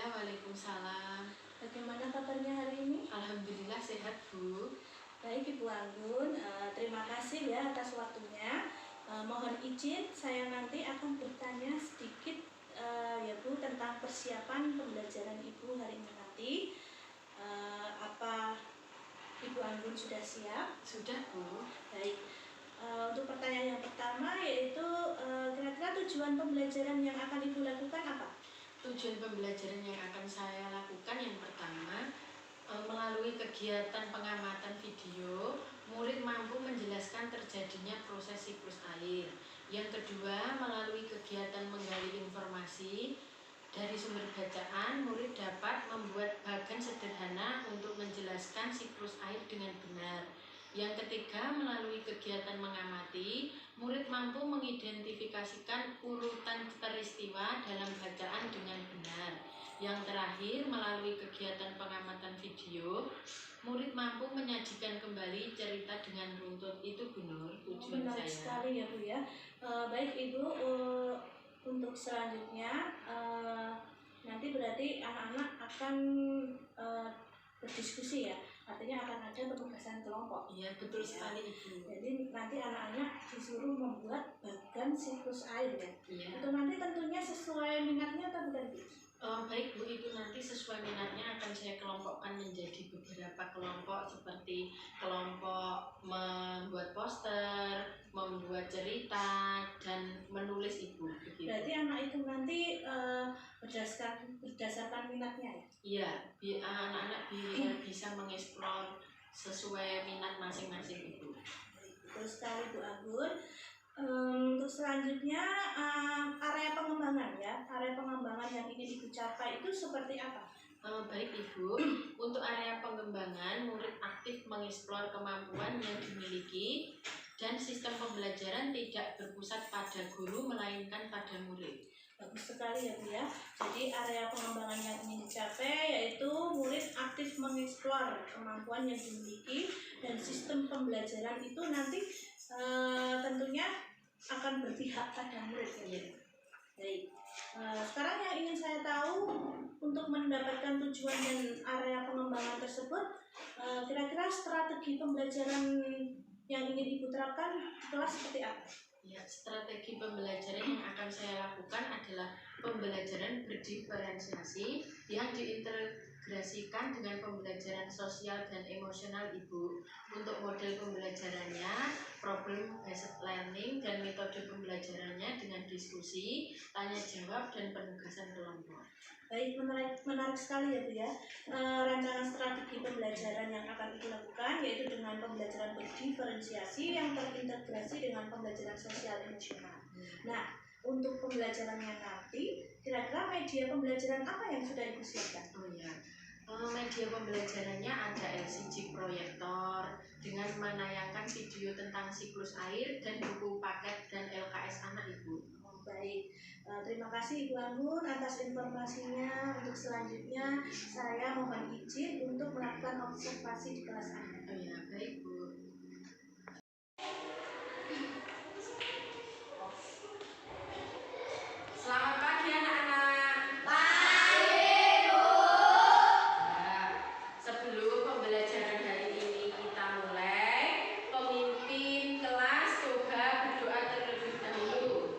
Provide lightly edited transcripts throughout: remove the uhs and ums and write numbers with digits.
Waalaikumsalam. Bagaimana kabarnya hari ini? Alhamdulillah sehat, Bu. Baik Ibu Anggun, terima kasih ya atas waktunya. Mohon izin saya nanti akan bertanya sedikit ya Bu tentang persiapan pembelajaran Ibu hari ini nanti. Apa Ibu Anggun sudah siap? Sudah, Bu. Baik. Untuk pertanyaan yang pertama yaitu kira-kira tujuan pembelajaran yang akan Ibu lakukan apa? Tujuan pembelajaran yang akan saya lakukan yang pertama, melalui kegiatan pengamatan video, murid mampu menjelaskan terjadinya proses siklus air. Yang kedua, melalui kegiatan menggali informasi dari sumber bacaan, murid dapat membuat bagan sederhana untuk menjelaskan siklus air dengan benar. Yang ketiga, melalui kegiatan mengamati, murid mampu mengidentifikasikan urutan peristiwa dalam bacaan dengan benar. Yang terakhir, melalui kegiatan pengamatan video, murid mampu menyajikan kembali cerita dengan runtut. Itu Nur, tujuan Benar saya. sekali ya Bu ya. Baik Ibu, untuk selanjutnya nanti berarti anak-anak akan berdiskusi ya, artinya akan ada penugasan kelompok. Iya, betul sekali Ibu. Jadi nanti anak-anak disuruh membuat bagan siklus air ya. Iya. Itu nanti tentunya sesuai minatnya atau bukan Bu? Baik Bu, itu nanti sesuai minatnya akan saya kelompokkan menjadi beberapa kelompok, seperti kelompok membuat poster, membuat cerita, dan menulis Ibu. Begitu. Berarti anak itu nanti berdasarkan minatnya ya? Iya, anak-anak biar bisa mengeksplor sesuai minat masing-masing Ibu. Betul sekali Bu Anggun. Untuk selanjutnya area pengembangan ya, area pengembangan yang ingin Ibu capai itu seperti apa? Baik Ibu, untuk area pengembangan murid aktif mengeksplor kemampuan yang dimiliki dan sistem pembelajaran tidak berpusat pada guru melainkan pada murid. Bagus sekali ya Bu ya. Jadi area pengembangan yang ingin dicapai yaitu murid aktif mengeksplor kemampuan yang dimiliki dan sistem pembelajaran itu nanti tentunya akan berpihak pada murid ya. Baik. Sekarang yang ingin saya tahu untuk mendapatkan tujuan dan area pengembangan tersebut, kira-kira strategi pembelajaran yang ingin Ibu terapkan di kelas seperti apa? Ya, strategi pembelajaran yang akan saya lakukan adalah pembelajaran berdiferensiasi yang diintegrasikan dengan pembelajaran sosial dan emosional Ibu. Untuk model pembelajarannya, problem based learning, dan metode pembelajarannya dengan diskusi, tanya jawab, dan penugasan kelompok. Baik, menarik sekali ya Bu ya. Rancangan strategi pembelajaran yang akan Ibu lakukan yaitu dengan pembelajaran berdiferensiasi yang terintegrasi dengan pembelajaran sosial emosional. Nah, untuk pembelajarannya nanti, kira-kira media pembelajaran apa yang sudah Ibu siapkan? Oh ya, media pembelajarannya ada LCD proyektor dengan menayangkan video tentang siklus air dan buku paket dan LKS anak Ibu. Baik, terima kasih Ibu Anggun atas informasinya. Untuk selanjutnya saya mohon izin untuk melakukan observasi di kelas Anda. Oh ya, baik Bu. Selamat pagi anak-anak. Pagi, Bu. Nah, sebelum pembelajaran hari ini kita mulai, pemimpin kelas coba berdoa terlebih dahulu.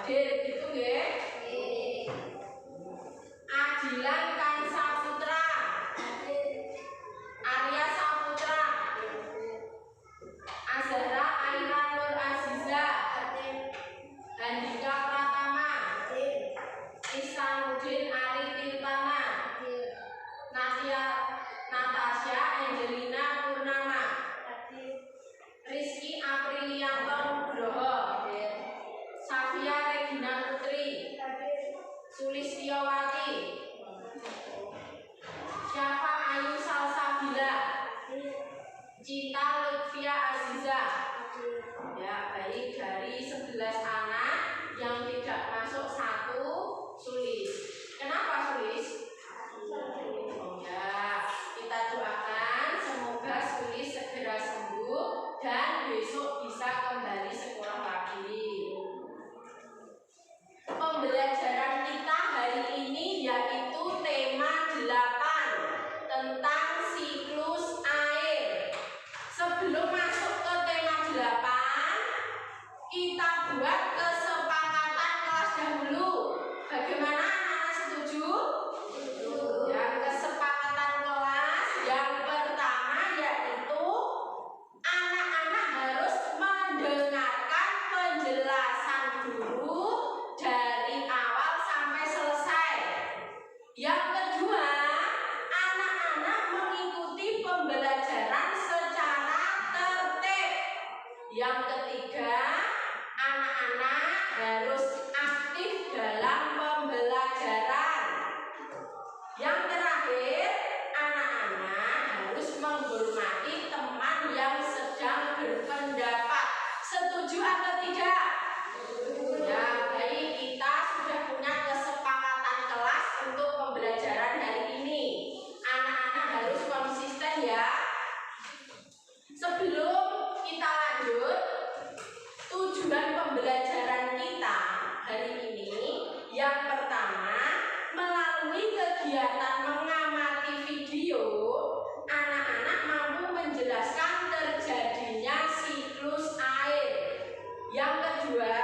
hadir gitu nggih. Adilan Kang Saputra, Arya Saputra, Azhara Aira Nur Aziza, Handika Pratama, Isanuddin Ari Tirtana, Natasha Angelina Purnama, Rizky Aprilianto Nugroho, Safia Regina Putri, Sulistiowati, Syafa Ayu Salsabila, Cinta Lutfia Aziza. Ya, baik, dari 11 anak yang tidak masuk 1 Sulis. Kenapa Sulis? Oh ya, kita doakan semoga Sulis segera sembuh dan besok bisa kembali sekolah lagi. Pembelajaran kita hari ini yaitu tema 8 tentang siklus air. Sebelum masuk ke tema 8, kita buat kesepakatan kelas dahulu. Bagaimana anak-anak setuju? Ya, kesepakatan kelas yang pertama yaitu anak-anak harus mendengarkan penjelasan guru dari awal sampai selesai. Yang kedua, anak-anak mengikuti pembelajaran secara tertib. Yang ketiga, anak-anak harus aktif dalam pembelajaran. Yang terakhir, anak-anak harus menghormati teman yang sedang berpendapat. Setuju atau tidak? Ya, baik, kita sudah punya kesepakatan kelas untuk pembelajaran hari ini. Anak-anak harus konsisten ya. Sebelum kita lanjut, tujuan pembelajaran kita hari ini yang pertama, melalui kegiatan mengamati video, anak-anak mampu menjelaskan terjadinya siklus air. Yang kedua,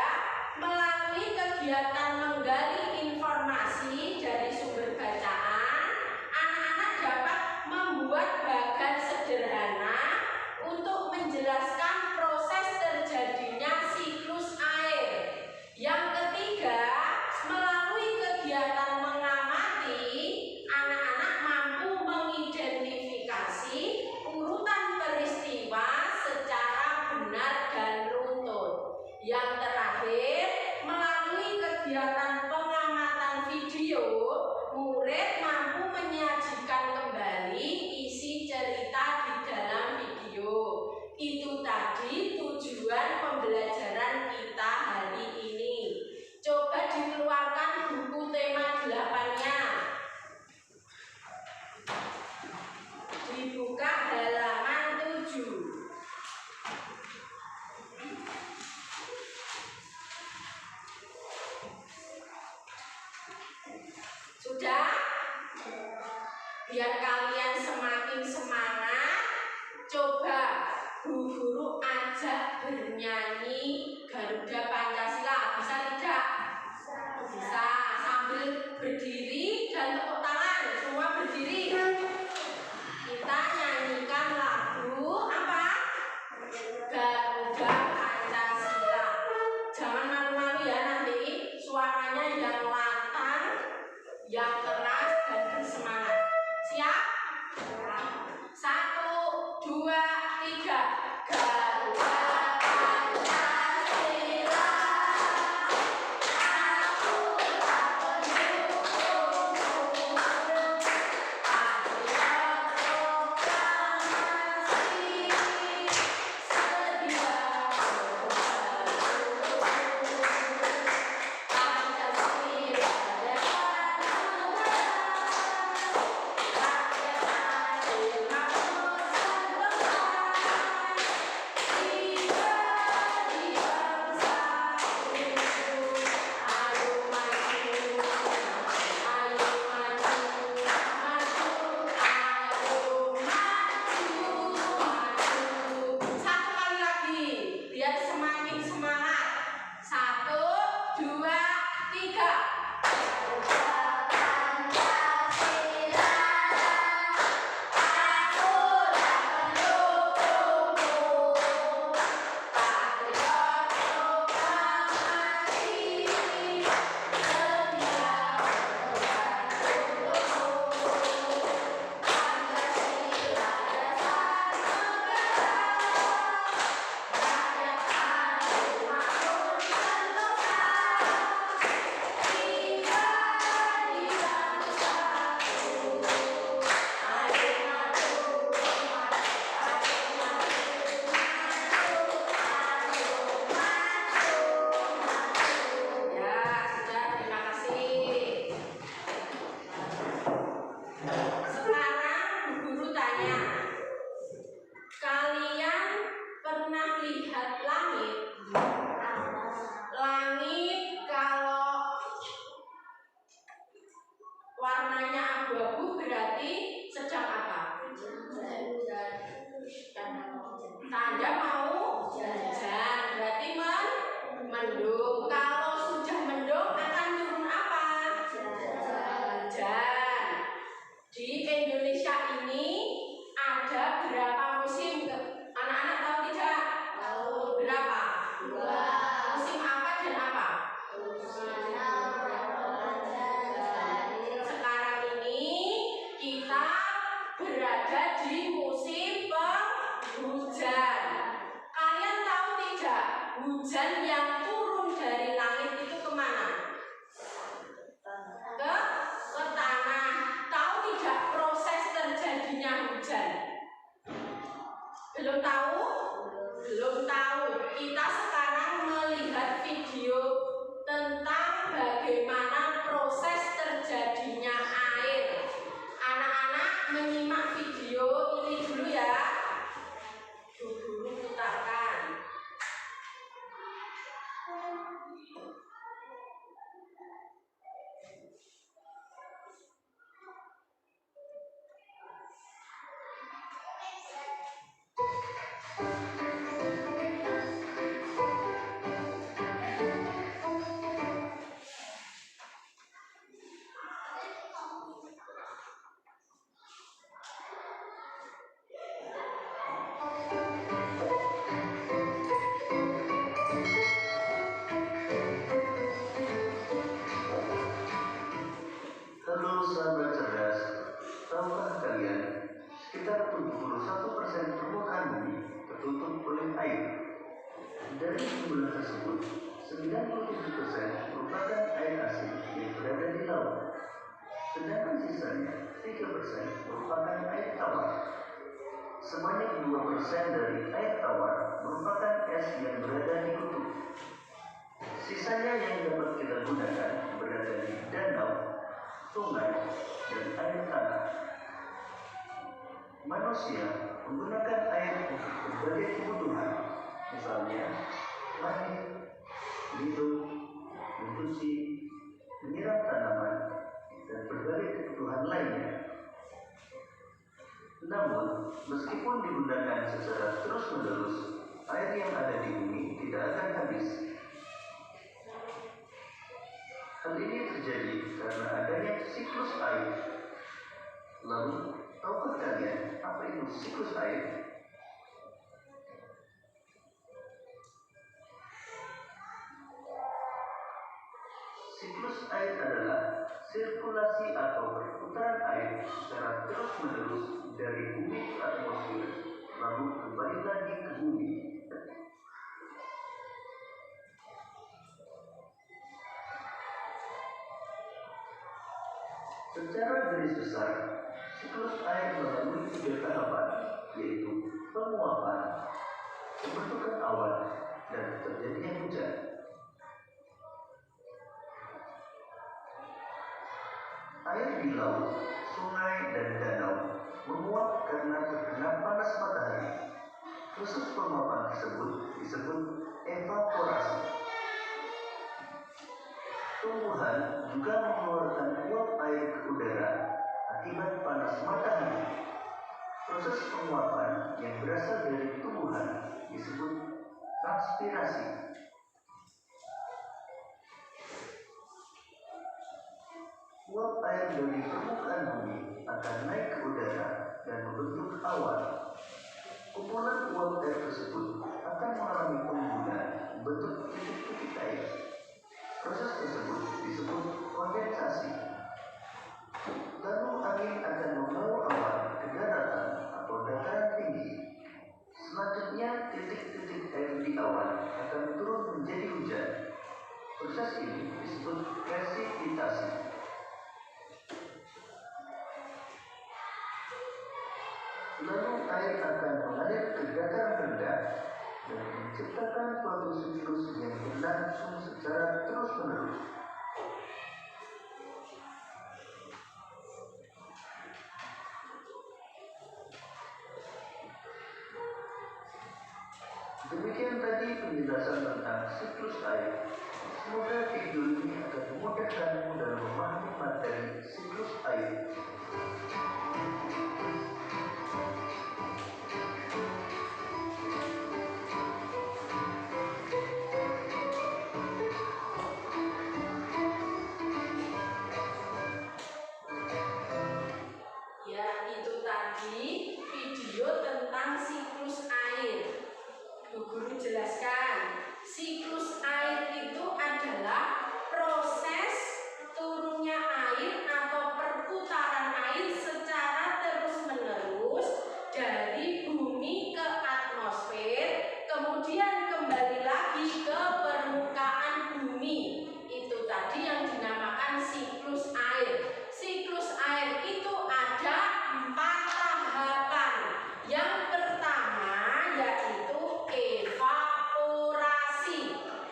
melalui kegiatan menggali informasi dari sumber bacaan, anak-anak dapat membuat bagan sederhana untuk menjelaskan proses terjadinya siklus air. Yang ketiga, melalui kegiatan mengamati, anak-anak mampu mengidentifikasi urutan peristiwa secara benar dan runtut. Yang terakhir, melalui kegiatan pengamatan video, murid mampu menyajikan kembali isi cerita di dalam video. Itu tadi tujuan pembelajaran kita hari ini. Coba dikeluarkan buku tema 8-nya. Dibuka halaman 7. Sudah? Biar kalian semakin semangat, coba Bu Guru ajak bernyanyi Garuda Pancasila. Bisa tidak? Bisa. Sambil berdiri dan tepuk tangan. Semua berdiri. Kita nyanyikan lagu apa? Garuda Pancasila. Jangan malu-malu ya nanti. Suaranya yang lantang, yang keras dan bersemangat. Siap? 1, 2, 3. Garuda Pancasila, aku tak pendukung patriot proklamasi, sedia Pancasila dapat tiga. Warnanya abu-abu berarti sedang apa? Tanda mau hujan, berarti mendung. Kalau sudah mendung akan turun apa? Hujan. Di Indonesia ini ada berapa musim? Anak-anak tahu tidak? Tahu. Berapa? Dua. Musim apa dan apa? Sekarang ini kita berada di musim penghujan. Kalian tahu tidak? Hujan yang turun dari langit itu kemana? Ke tanah. Tahu tidak proses terjadinya hujan? Belum tahu? Belum tahu. Kita sekarang melihat video tentang bagaimana proses terjadinya air. Anak-anak menyimak video ini dulu ya. Guru putarkan. Halo sahabat cerdas, tahukah kalian sekitar 71% permukaan bumi tertutup oleh air. Dari jumlah tersebut, 97% merupakan air asin yang berada di laut, sedangkan sisanya 3% merupakan air tawar. Sebanyak 2% dari air tawar merupakan es yang berada di kutub. Sisanya yang dapat kita gunakan berada di danau, sungai, dan air tanah. Manusia menggunakan air untuk berbagai kebutuhan, misalnya mandi, minum, mencuci, menyiram tanaman, dan berbagai kebutuhan lainnya. Namun, meskipun digunakan secara terus-menerus, air yang ada di bumi tidak akan habis. Hal ini terjadi karena adanya siklus air. Lalu, tahukah kalian apa itu siklus air? Siklus air adalah sirkulasi atau perputaran air secara terus-menerus dari bumi ke atmosfer, lalu kembali lagi ke bumi. Secara garis besar, siklus air melalui 3 tahapan, yaitu penguapan, pembentukan awan, dan terjadinya hujan. Air di laut, sungai, dan danau menguap karena terkena panas matahari. Proses penguapan tersebut disebut evaporasi. Tumbuhan juga mengeluarkan uap air ke udara akibat panas matahari. Proses penguapan yang berasal dari tumbuhan disebut transpirasi. Uap air dari permukaan bumi akan naik ke udara dan membentuk awan. Kumpulan uap air tersebut akan mengalami pembunan membentuk titik-titik air. Proses tersebut disebut kondensasi. Lalu angin akan membawa awan ke daratan atau dataran tinggi. Selanjutnya titik-titik air di awan akan turun menjadi hujan. Proses ini disebut presipitasi. Lalu air akan mengalir ke dataran rendah dan menciptakan suatu siklus yang berlangsung secara terus-menerus. Demikian tadi penjelasan tentang siklus air. Semoga video ini akan memudahkanmu dalam memahami materi siklus air. Ya, itu tadi video tentang siklus air. Bu Guru jelaskan, siklus air itu adalah proses turunnya air atau perputaran air secara terus-menerus dari bumi ke atmosfer, kemudian kembali lagi ke permukaan bumi. Itu tadi yang dinamakan siklus air. Siklus air itu ada 4 tahapan. Yang pertama yaitu evaporasi.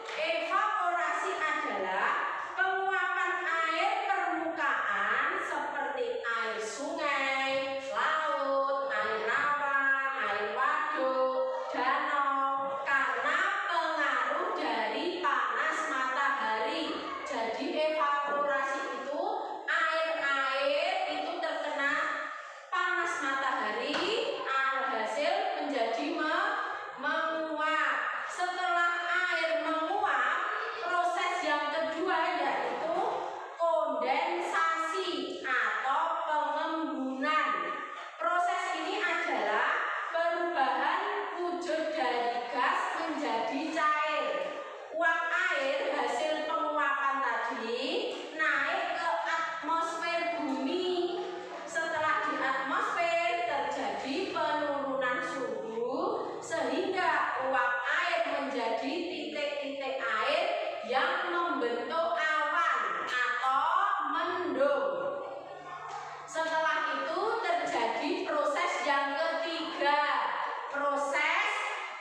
Evaporasi adalah penguapan air permukaan seperti air sungai, laut, air rawa, air waduk, danau karena pengaruh dari panas matahari. Jadi evaporasi itu air-air itu terkena panas matahari, alhasil menjadi menguap. Setelah air menguap, proses yang kedua yaitu kondensasi atau pengembunan. Proses ini adalah perubahan wujud dari gas menjadi cair. Uap air hasil penguapan tadi naik ke atmosfer bumi. Setelah di atmosfer terjadi penurunan suhu sehingga uap air menjadi titik-titik air yang membentuk awan atau mendung. Setelah itu terjadi proses yang ketiga, proses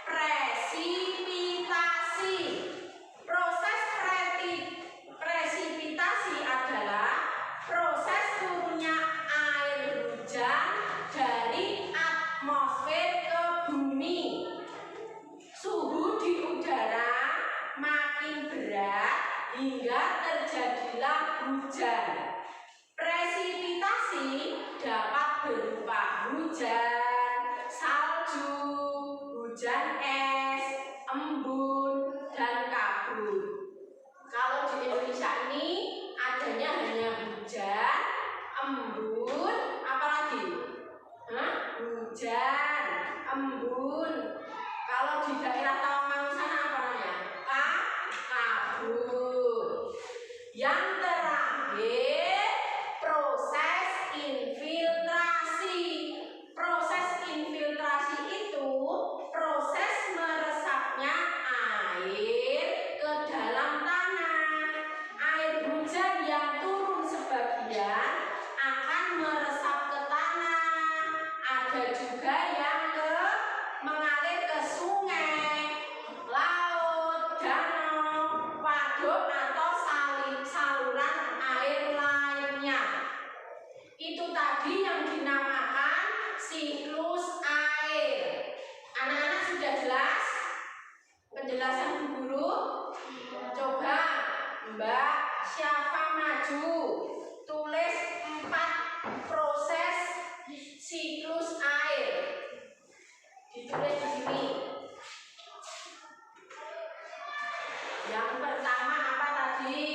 presipitasi. Proses presipitasi adalah proses turunnya air hujan dari atmosfer ke bumi. Suhu di udara makin berat hingga terjadilah hujan. Presipitasi dapat berupa hujan, salju, hujan es, embun, dan kabut. Kalau di Indonesia ini adanya hanya hujan, embun, apalagi? Hujan, embun. Kalau di daerah Tawangmangu sana apa namanya? Kabut. Yang terakhir, proses infiltrasi. Proses infiltrasi itu proses meresapnya air ke dalam tanah. Air hujan yang turun sebagian akan meresap ke tanah. Ada juga yang mengalir ke sungai, laut, danau, waduk atau saluran air lainnya. Itu tadi yang dinamakan siklus air. Anak-anak sudah jelas penjelasan Bu Guru? Coba Mbak Syafa maju, tulis 4 proses siklus air. Ditulis di sini. Yang pertama apa tadi?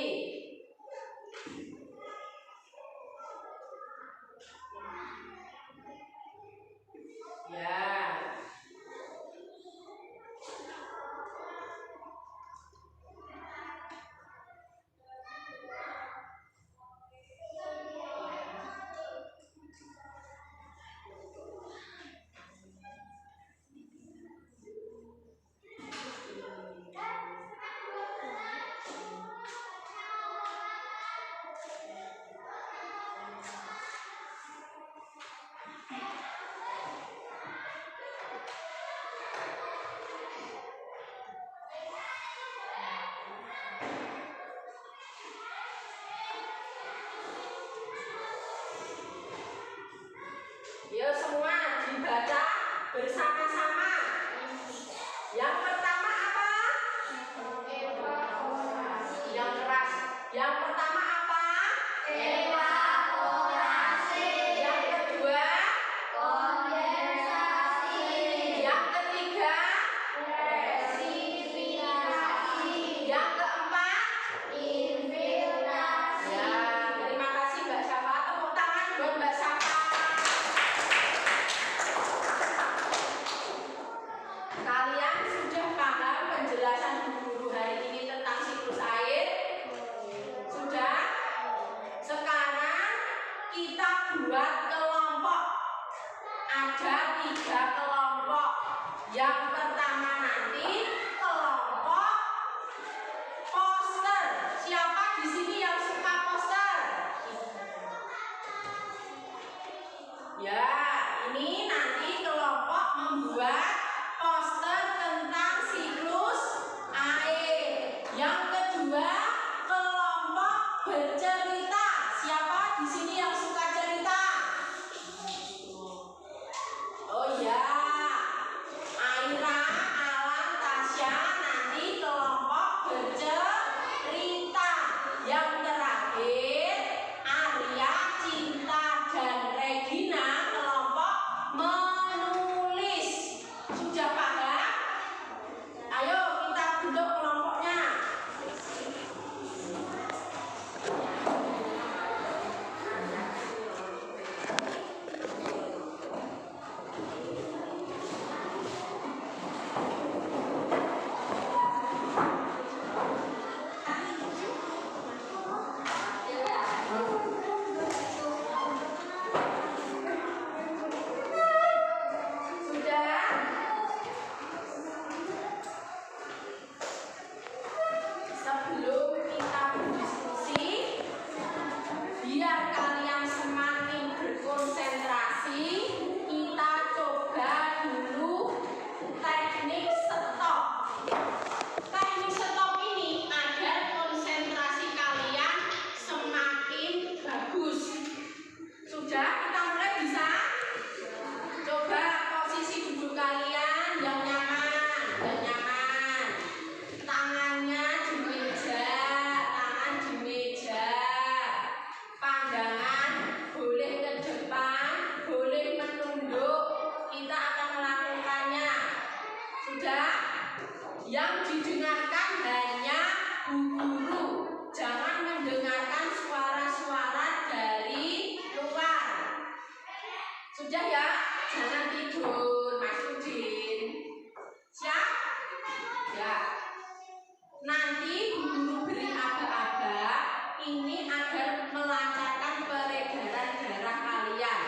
ini agar melancarkan peredaran darah kalian.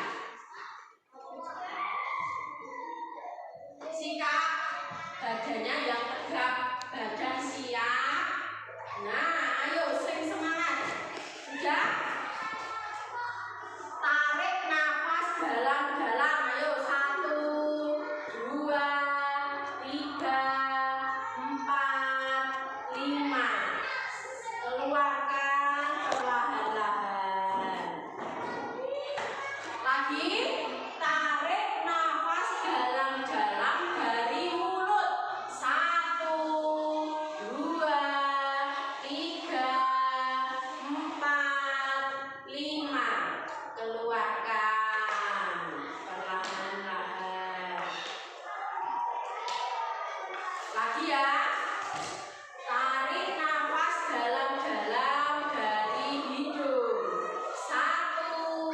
Sikap badannya yang tegap, badan siap. Nah, ayo sing semangat. Sudah? Tarik nafas dalam-dalam. Ayo 1, 2, 3, 4, 5. Keluarkan perlahan-lahan. Lagi, tarik nafas dalam-dalam dari mulut. 1, 2, 3, 4, 5. Keluarkan perlahan-lahan. Lagi ya. Tarik nafas dalam-dalam dari hidung. 1,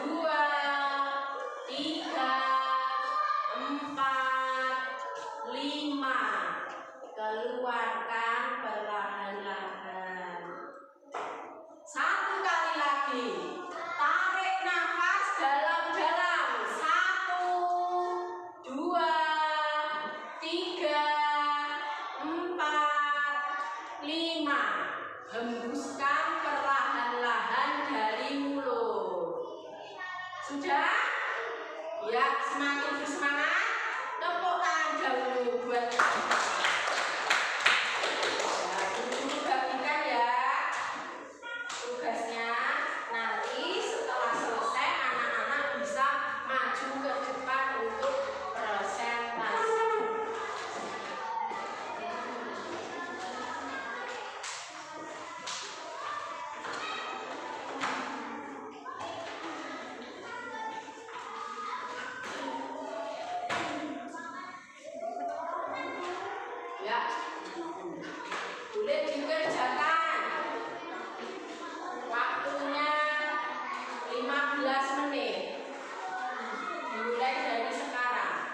2, 3, 4, 5. Keluarkan perlahan-lahan. 1 kali lagi. Tarik nafas dalam-dalam. 1, 2, 3, 4, 5. Hembuskan perlahan-lahan dari mulut. Sudah? Ya, semakin bersemangat. Tepuk tangan dahulu buat guru bagikan ya tugasnya. Nanti setelah selesai anak-anak bisa maju ke depan untuk presentasi. Ya, boleh dikerjakan. Waktunya 15 menit. Mulai dari sekarang.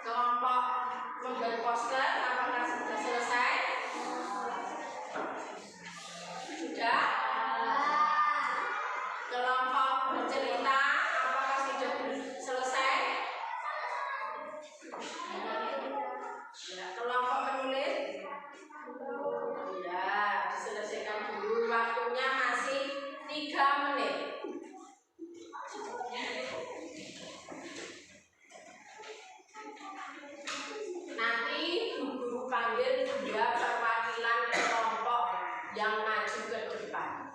Kelompok membuat poster apakah sudah selesai? Sudah? Kelompok bercerita apakah sudah selesai? Ya, kelompok menulis? Ya, diselesaikan dulu. Waktunya masih 3 menit. Nanti guru panggil 2 perwakilan kelompok yang maju ke depan.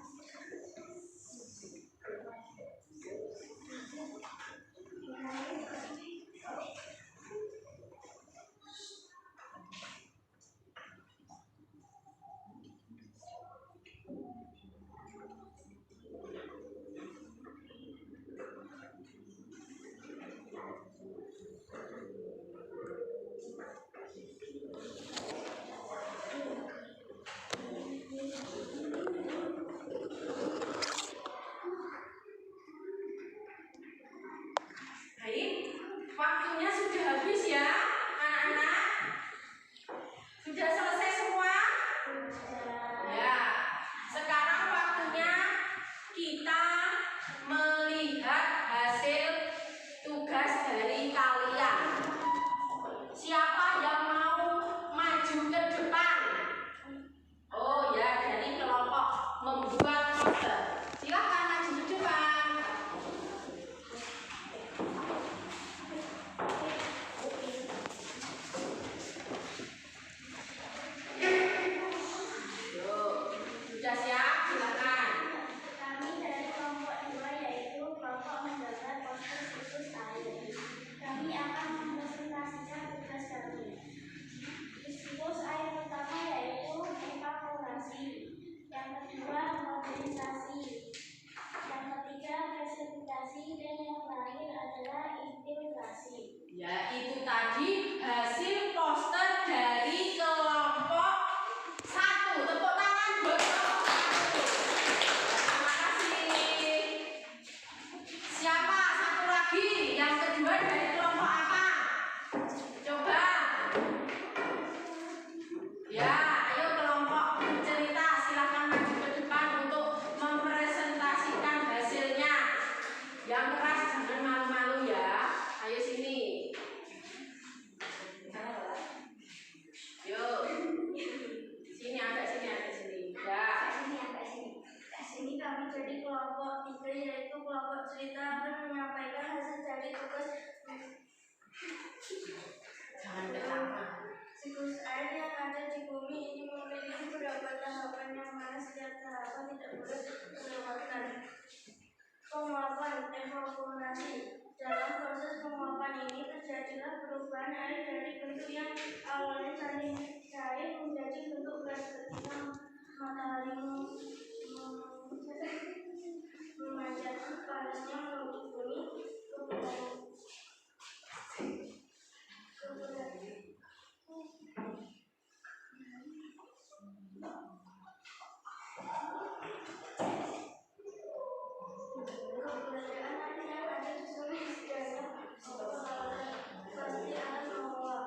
cerita akan menyampaikan hasil dari tugas Jangan ketawa. siklus air yang ada di bumi ini memiliki beberapa tahapan yang mana setiap tahapan tidak boleh dilewatkan. Penguapan evaporasi. Dalam proses penguapan ini terjadilah perubahan air dari bentuk yang awalnya cair menjadi bentuk gas ketika matahari memanjatkan panasnya menuju bumi ke bulan. Keberadaan air yang ada di sungai Sedaya pasti akan menguap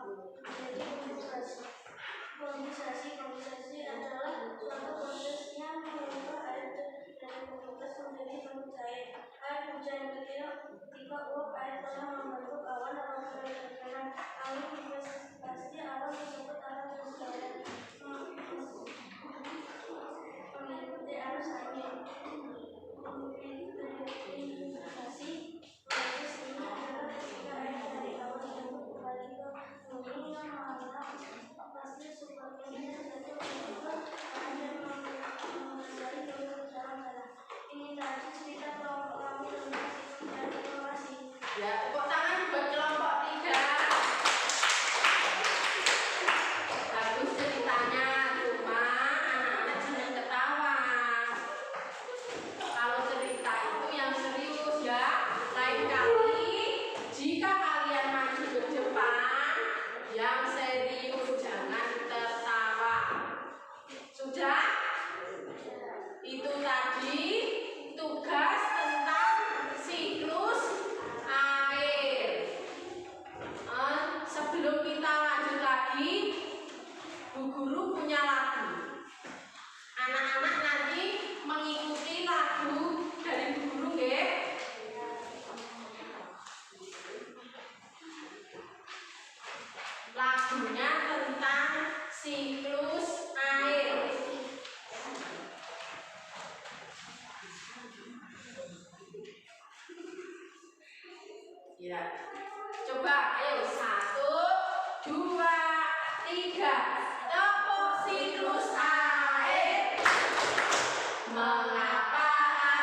menjadi kondensasi adalah suatu proses yang mengubah air dari bentuk gas menjadi bentuk cair. Air hujan ketika uap air telah membentuk awan apabila terkena angin pasti awan tersebut akan berjalan mengikuti arus angin. Proses ini adalah ketika air dari awan tersebut kembali ke bumi yang mengalami pasti superkondensasi jatuh ke air dan mengendari ke dalam. Ini tadi cerita kelompok kami tentang siklus dan evaporasi. Ya, tepuk tangan buat kelompok 3. Bagus ceritanya, cuma anak-anak jangan ketawa. Kalau cerita itu yang serius ya. Lain kali jika kalian maju ke depan, yang serius jangan tertawa. Sudah? Itu tadi tugas tentang siklus air. Sebelum kita lanjut lagi, Bu Guru punya lagu. Anak-anak nanti mengikuti lagu dari Bu Guru, nggih? Lagunya tentang siklus air. Ya, coba ayo 1, 2, 3. Tepuk siklus air. Mengapa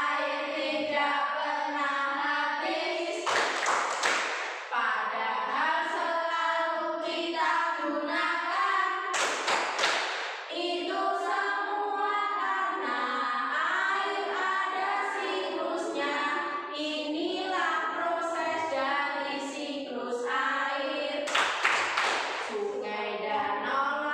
air tidak pernah habis? Padahal selalu kita gunakan. Itu semua karena air ada siklusnya. Inilah proses dari siklus air. Sungai, danau,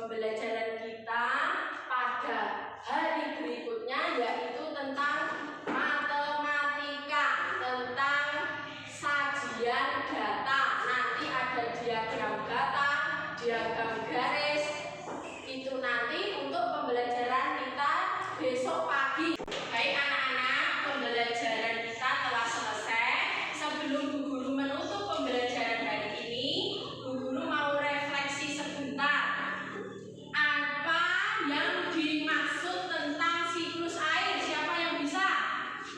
pembelajaran kita pada hari berikutnya yaitu tentang matematika, tentang sajian data. Nanti ada diagram data, diagram garis. Itu nanti untuk pembelajaran kita besok pagi. Baik anak-anak, pembelajaran kita telah selesai. Sebelum Bu Guru menutup pembelajaran hari ini, Bu Guru mau refleksi sebentar. Apa yang dimaksud tentang siklus air? Siapa yang bisa?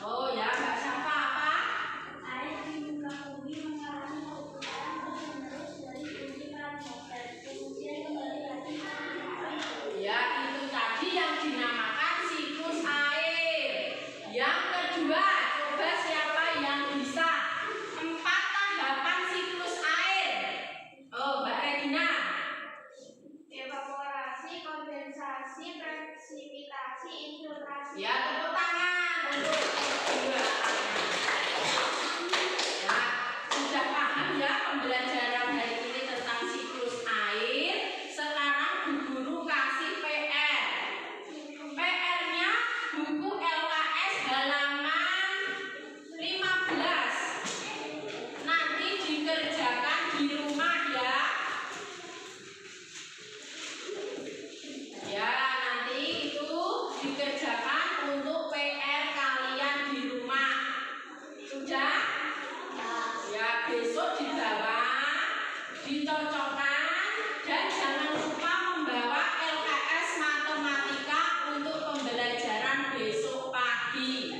Oh ya, Mbak Syafa apa? Air di muka bumi mengalami perputaran terus-menerus dari bumi ke atmosfer, kemudian kembali lagi ke bumi. Ya, itu tadi yang dinamakan siklus air. Yang kedua, coba siapa yang bisa? 4 tahapan siklus air. Oh, Mbak Regina. Evaporasi, kondensasi, presipitasi, infiltrasi. Ya, tepuk tangan untuk kedua anak. Ya, sudah paham ya pembelajaran hari ini tentang siklus air. Sekarang Bu Guru kasih PR. PR-nya buku LKS halaman 15. Nanti dikerjakan di rumah ya. Ya, nanti itu dikerjakan untuk PR kalian di rumah. Sudah? Ya, besok dibawa, dicocokkan, dan jangan lupa membawa LKS matematika untuk pembelajaran besok pagi.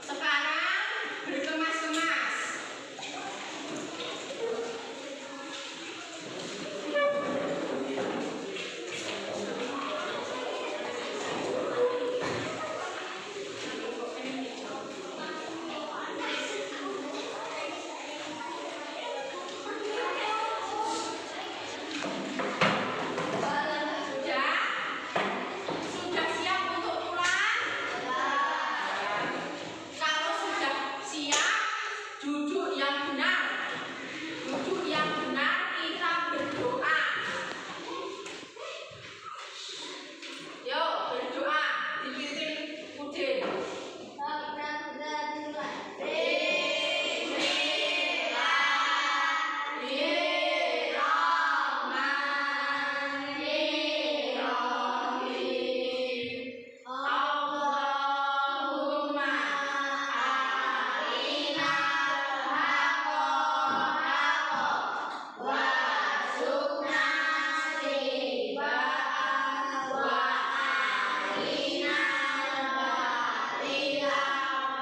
Sekarang berkemas-kemas. Sudah? Sudah siap untuk pulang? Kalau sudah siap, duduk yang benar. Duduk yang benar, kita berdoa. Yuk, berdoa. Dipimpin Udin. Allahumma arina haqqa warzuqna ittiba'ah wa arina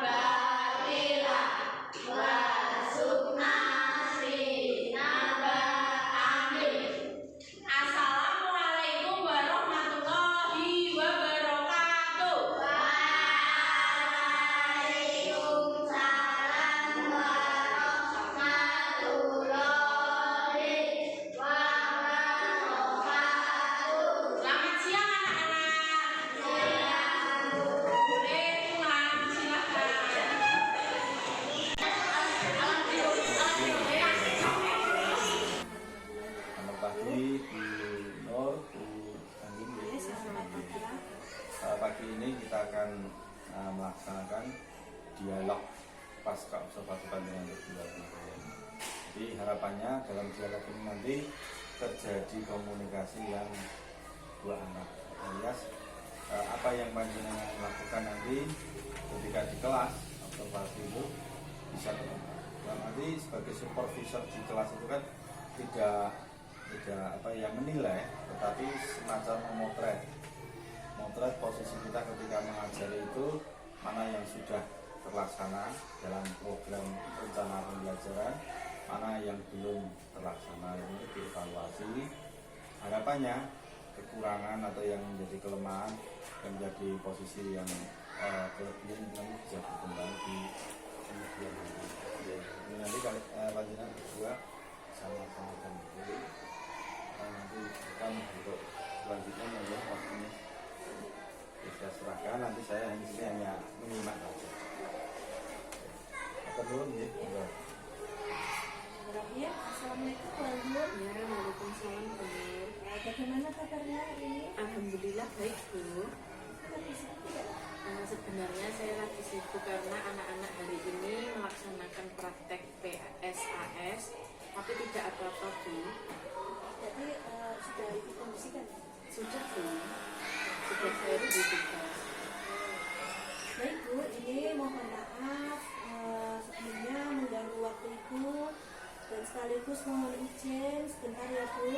batila warzuqna ijtinabah. Amin. Assalamualaikum warahmatullahi wabarakatuh. Waalaikumsalam warahmatullahi wabarakatuh. Selamat siang anak-anak. Boleh pulang, silakan. Selamat pagi Bu Nur, Bu Angin. Pagi ini kita akan melaksanakan dialog pasca observasi panjang kedua. Jadi harapannya dalam dialog ini nanti terjadi komunikasi yang dua anak, alias apa yang panjenengan lakukan nanti ketika di kelas observasi itu bisa terungkap. Dan nanti sebagai supervisor di kelas itu kan tidak menilai, tetapi semacam memotret posisi kita ketika mengajari itu, mana yang sudah terlaksana dalam program rencana pembelajaran, mana yang belum terlaksana. Ini dievaluasi. Harapannya kekurangan atau yang menjadi kelemahan yang menjadi posisi yang kelebihan itu bisa berkembang di kemudian hari. Ini nanti panjenengan berdua sama-sama dan nanti akan untuk selanjutnya melihat waktunya bisa serahkan, nanti saya hanya menyimak saja. Apa dulu nih? Assalamualaikum warahmatullahi wabarakatuh. Waalaikumsalam. Bagaimana kabarnya hari ini? Alhamdulillah baik Bu. Lagi sibuk tidak? Sebenarnya saya lagi sibuk karena anak-anak hari ini melaksanakan praktek PSAS, tapi tidak apa-apa Bu. Jadi sudah ikut kondisikan? Sudah Bu, sudah saya beri tugas. Baik Bu, ini mohon maaf sebelumnya mengganggu waktu Ibu dan sekaligus mohon izin sebentar ya Bu.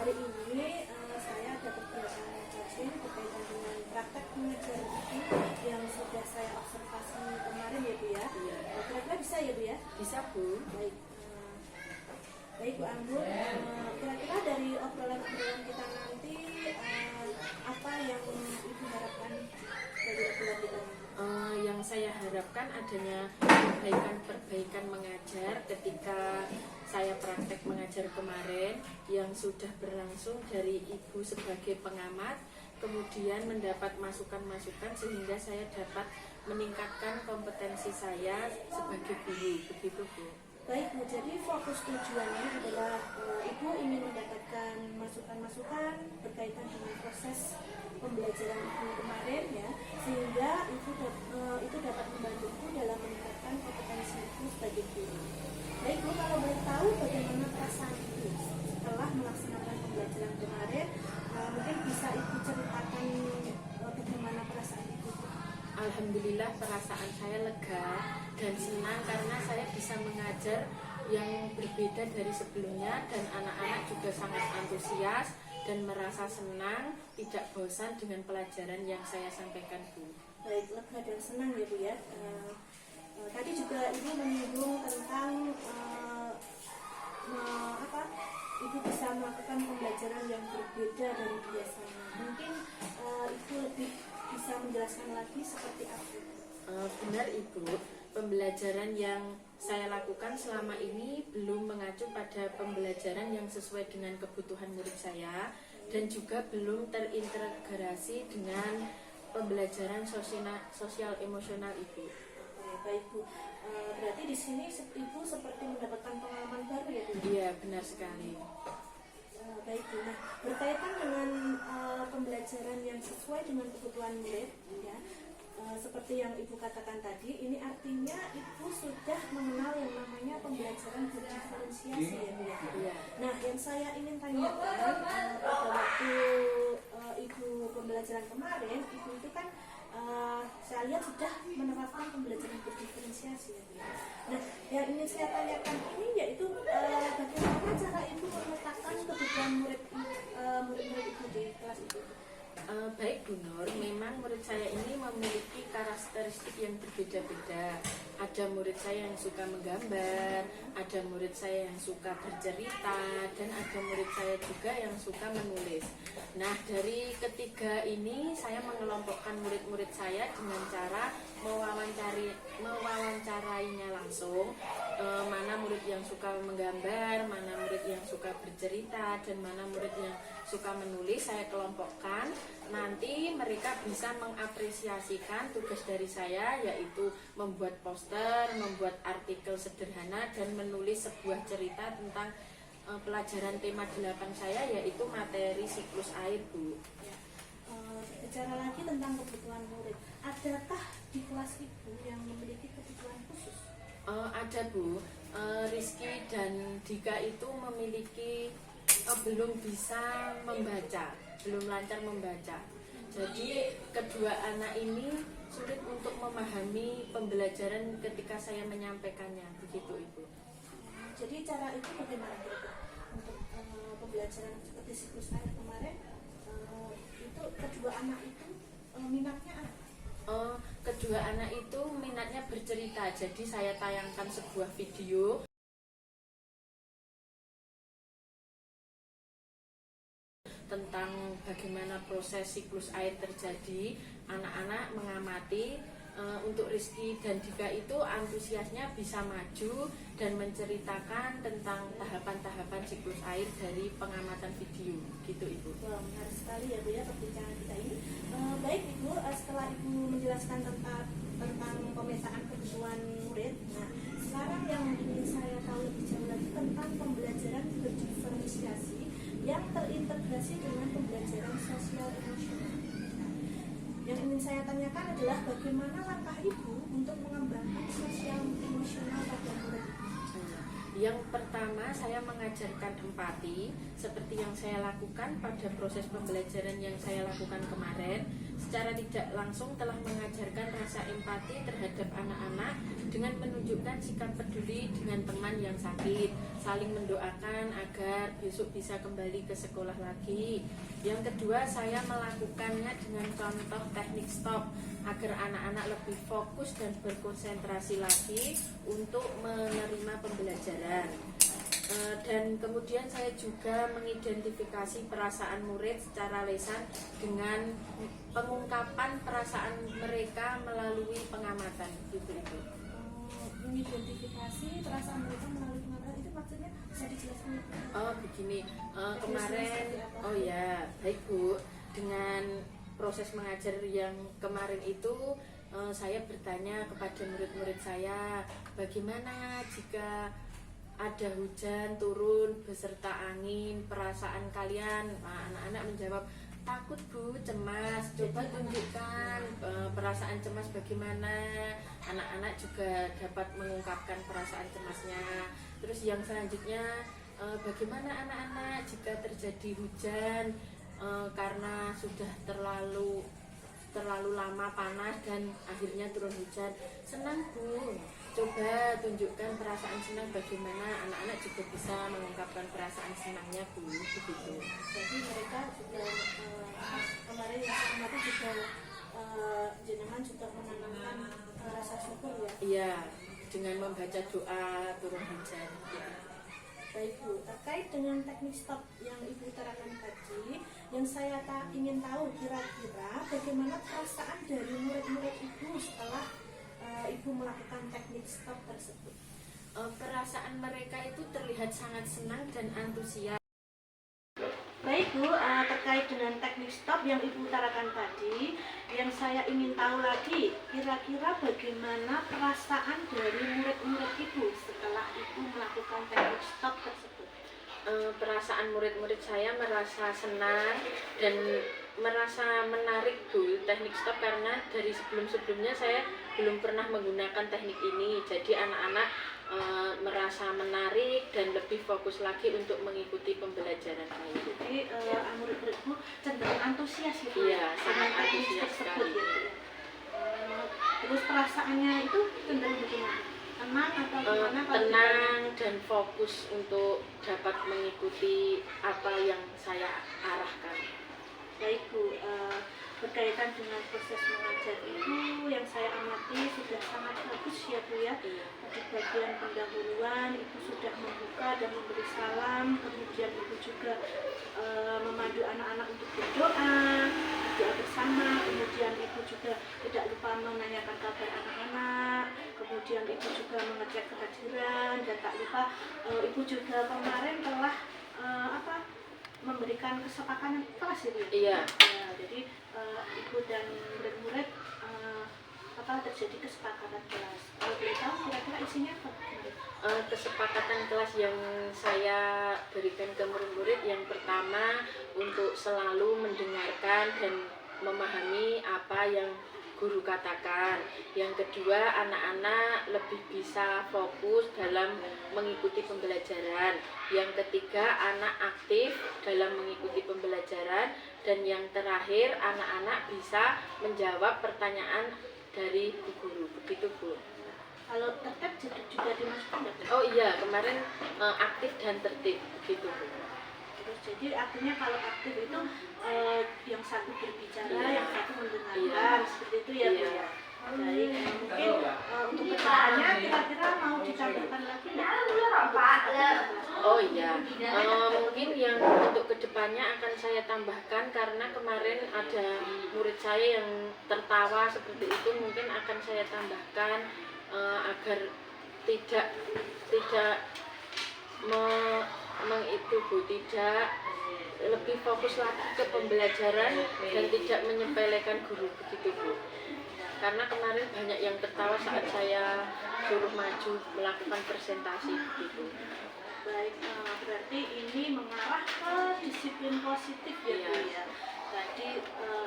Hari ini saya ada beberapa coaching berkaitan dengan praktek pengajaran Ibu yang sudah saya observasi kemarin ya Bu ya. Iya. Kira-kira bisa ya Bu ya? Bisa Bu. Baik. Baik Bu Anggun, kira-kira dari obrolan-obrolan kita nanti apa yang Ibu harapkan dari obrolan kita ini? Yang saya harapkan adanya perbaikan mengajar ketika saya praktek mengajar kemarin yang sudah berlangsung dari Ibu sebagai pengamat, kemudian mendapat masukan-masukan sehingga saya dapat meningkatkan kompetensi saya sebagai guru, begitu Bu. Baik Bu, jadi fokus tujuannya adalah Ibu ingin mendapatkan masukan-masukan berkaitan dengan proses pembelajaran Ibu kemarin ya, sehingga itu dapat membantu Ibu dalam meningkatkan kompetensi Ibu sebagai guru. Baik Bu, kalau boleh tahu bagaimana perasaan Ibu setelah melaksanakan pembelajaran kemarin, mungkin bisa Ibu ceritakan bagaimana perasaan Ibu? Alhamdulillah perasaan saya lega dan senang karena saya bisa mengajar yang berbeda dari sebelumnya dan anak-anak juga sangat antusias dan merasa senang, tidak bosan dengan pelajaran yang saya sampaikan Bu. Baik, lega dan senang ya Bu ya. Tadi juga Ibu menyinggung tentang Ibu bisa melakukan pembelajaran yang berbeda dari biasanya. Mungkin Ibu lebih bisa menjelaskan lagi seperti apa? Benar Ibu, pembelajaran yang saya lakukan selama ini belum mengacu pada pembelajaran yang sesuai dengan kebutuhan murid saya dan juga belum terintegrasi dengan pembelajaran sosial emosional Ibu. Baik Bu, berarti di sini Ibu seperti mendapatkan pengalaman baru ya Bu? Iya, benar sekali. Baik Bu, nah berkaitan dengan pembelajaran yang sesuai dengan kebutuhan murid ya, seperti yang Ibu katakan tadi, ini artinya Ibu sudah mengenal yang namanya pembelajaran berdiferensiasi ya Bu. Iya. Nah, yang saya ingin tanyakan pada waktu Ibu pembelajaran kemarin, Ibu itu kan saya lihat sudah menerapkan pembelajaran berdiferensiasi ya Bu. Nah, yang ingin saya tanyakan ini yaitu bagaimana cara Ibu memetakan kebutuhan murid-murid Ibu di kelas itu? Baik Bu Nur, memang murid saya ini memiliki karakteristik yang berbeda-beda. Ada murid saya yang suka menggambar, ada murid saya yang suka bercerita, dan ada murid saya juga yang suka menulis. Nah, dari ketiga ini saya mengelompokkan murid-murid saya dengan cara mewawancarainya langsung. Mana murid yang suka menggambar, mana murid yang suka bercerita, dan mana murid yang suka menulis, saya kelompokkan. Nanti mereka bisa mengapresiasikan tugas dari saya, yaitu membuat poster, membuat artikel sederhana, dan menulis sebuah cerita tentang pelajaran tema 8 saya, yaitu materi siklus air Bu. Bicara lagi tentang kebutuhan murid, adakah di kelas Ibu yang memiliki kebutuhan khusus? Ada Bu, Rizky dan Dika itu memiliki belum bisa membaca, belum lancar membaca. Jadi kedua anak ini sulit untuk memahami pembelajaran ketika saya menyampaikannya, begitu Ibu. Jadi cara itu bagaimana untuk pembelajaran seperti siklus air kemarin? Itu kedua anak itu minatnya apa? Kedua anak itu minatnya bercerita, jadi saya tayangkan sebuah video tentang bagaimana proses siklus air terjadi. Anak-anak mengamati. Untuk Rizky dan Dika itu antusiasnya bisa maju dan menceritakan tentang tahapan-tahapan siklus air dari pengamatan video, gitu Ibu. Wah, menarik sekali ya Bu ya perbincangan kita ini. Baik Ibu, setelah Ibu menjelaskan tentang pemetaan kebutuhan murid, nah sekarang yang ingin saya tahu lebih jauh lagi tentang pembelajaran berdiferensiasi yang terintegrasi terintegrasi dengan pembelajaran sosial emosional. Yang ingin saya tanyakan adalah bagaimana langkah Ibu untuk mengembangkan sosial emosional pada murid? Yang pertama, saya mengajarkan empati seperti yang saya lakukan pada proses pembelajaran yang saya lakukan kemarin. Secara tidak langsung telah mengajarkan rasa empati terhadap anak-anak dengan menunjukkan sikap peduli dengan teman yang sakit, saling mendoakan agar besok bisa kembali ke sekolah lagi. Yang kedua, saya melakukannya dengan contoh teknik stop agar anak-anak lebih fokus dan berkonsentrasi lagi untuk menerima pembelajaran. Dan kemudian saya juga mengidentifikasi perasaan murid secara lisan dengan pengungkapan perasaan mereka melalui pengamatan gitu. Mengidentifikasi perasaan mereka melalui pengamatan itu maksudnya bisa dijelaskan? Oh begini, kemarin, oh ya baik Bu, dengan proses mengajar yang kemarin itu saya bertanya kepada murid-murid saya, bagaimana jika ada hujan turun beserta angin, perasaan kalian? Nah, anak-anak menjawab, takut Bu, cemas. Coba tunjukkan perasaan cemas bagaimana. Anak-anak juga dapat mengungkapkan perasaan cemasnya. Terus yang selanjutnya, bagaimana anak-anak jika terjadi hujan karena sudah terlalu lama panas dan akhirnya turun hujan? Senang Bu. Coba tunjukkan perasaan senang bagaimana. Anak-anak juga bisa mengungkapkan perasaan senangnya Bu, begitu. Jadi mereka juga kemarin yang saya amati juga jenengan juga menanamkan rasa syukur ya. Iya, dengan membaca doa turun hujan. Baik Bu, terkait dengan teknik stop yang Ibu utarakan tadi, yang saya ingin tahu kira-kira bagaimana perasaan dari murid-murid Ibu setelah Ibu melakukan teknik stop tersebut? Perasaan mereka itu terlihat sangat senang dan antusias. Baik Bu, terkait dengan teknik stop yang Ibu utarakan tadi, yang saya ingin tahu lagi, kira-kira bagaimana perasaan dari murid-murid Ibu setelah Ibu melakukan teknik stop tersebut? Perasaan murid-murid saya merasa senang dan merasa menarik Bu teknik stop, karena dari sebelum-sebelumnya saya belum pernah menggunakan teknik ini. Jadi anak-anak merasa menarik dan lebih fokus lagi untuk mengikuti pembelajaran saya. Jadi murid-muridmu cenderung antusias gitu? Iya, sangat antusias sekali. Terus perasaannya itu cenderung bagaimana? Tenang atau gimana? Tenang dan fokus untuk dapat mengikuti apa yang saya arahkan. Baik Bu, berkaitan dengan proses mengajar Ibu yang saya amati sudah sangat bagus ya Bu ya. Di bagian pendahuluan Ibu sudah membuka dan memberi salam, kemudian Ibu juga memandu anak-anak untuk berdoa bersama, kemudian Ibu juga tidak lupa menanyakan kabar anak-anak, kemudian Ibu juga mengecek kehadiran, dan tak lupa Ibu juga kemarin telah memberikan kesepakatan kelas ya Bu? Iya. Ya, jadi Ibu dan murid-murid terjadi kesepakatan kelas. Kalau boleh tahu kira-kira isinya apa? Kesepakatan kelas yang saya berikan ke murid-murid, yang pertama untuk selalu mendengarkan dan memahami apa yang guru katakan. Yang kedua, anak-anak lebih bisa fokus dalam mengikuti pembelajaran. Yang ketiga, anak aktif dalam mengikuti pembelajaran. Dan yang terakhir, anak-anak bisa menjawab pertanyaan dari bu guru. Begitu Bu. Kalau tertib juga dimasukkan? Oh iya, kemarin aktif dan tertib, begitu Bu. Terus jadi artinya kalau aktif itu yang satu berbicara, Iya. yang satu mendengarkan, Iya. seperti itu ya Bu Iya. ya. Baik, mungkin untuk kedepannya kira-kira mau ditambahkan lagi nggak? Oh iya, mungkin yang untuk kedepannya akan saya tambahkan, karena kemarin ada murid saya yang tertawa seperti itu, mungkin akan saya tambahkan agar tidak tidak lebih fokus lagi ke pembelajaran dan tidak menyepelekan guru, begitu Bu. Karena kemarin banyak yang tertawa saat saya suruh maju melakukan presentasi, begitu. Baik, berarti ini mengarah ke disiplin positif ya Bu ya. Tadi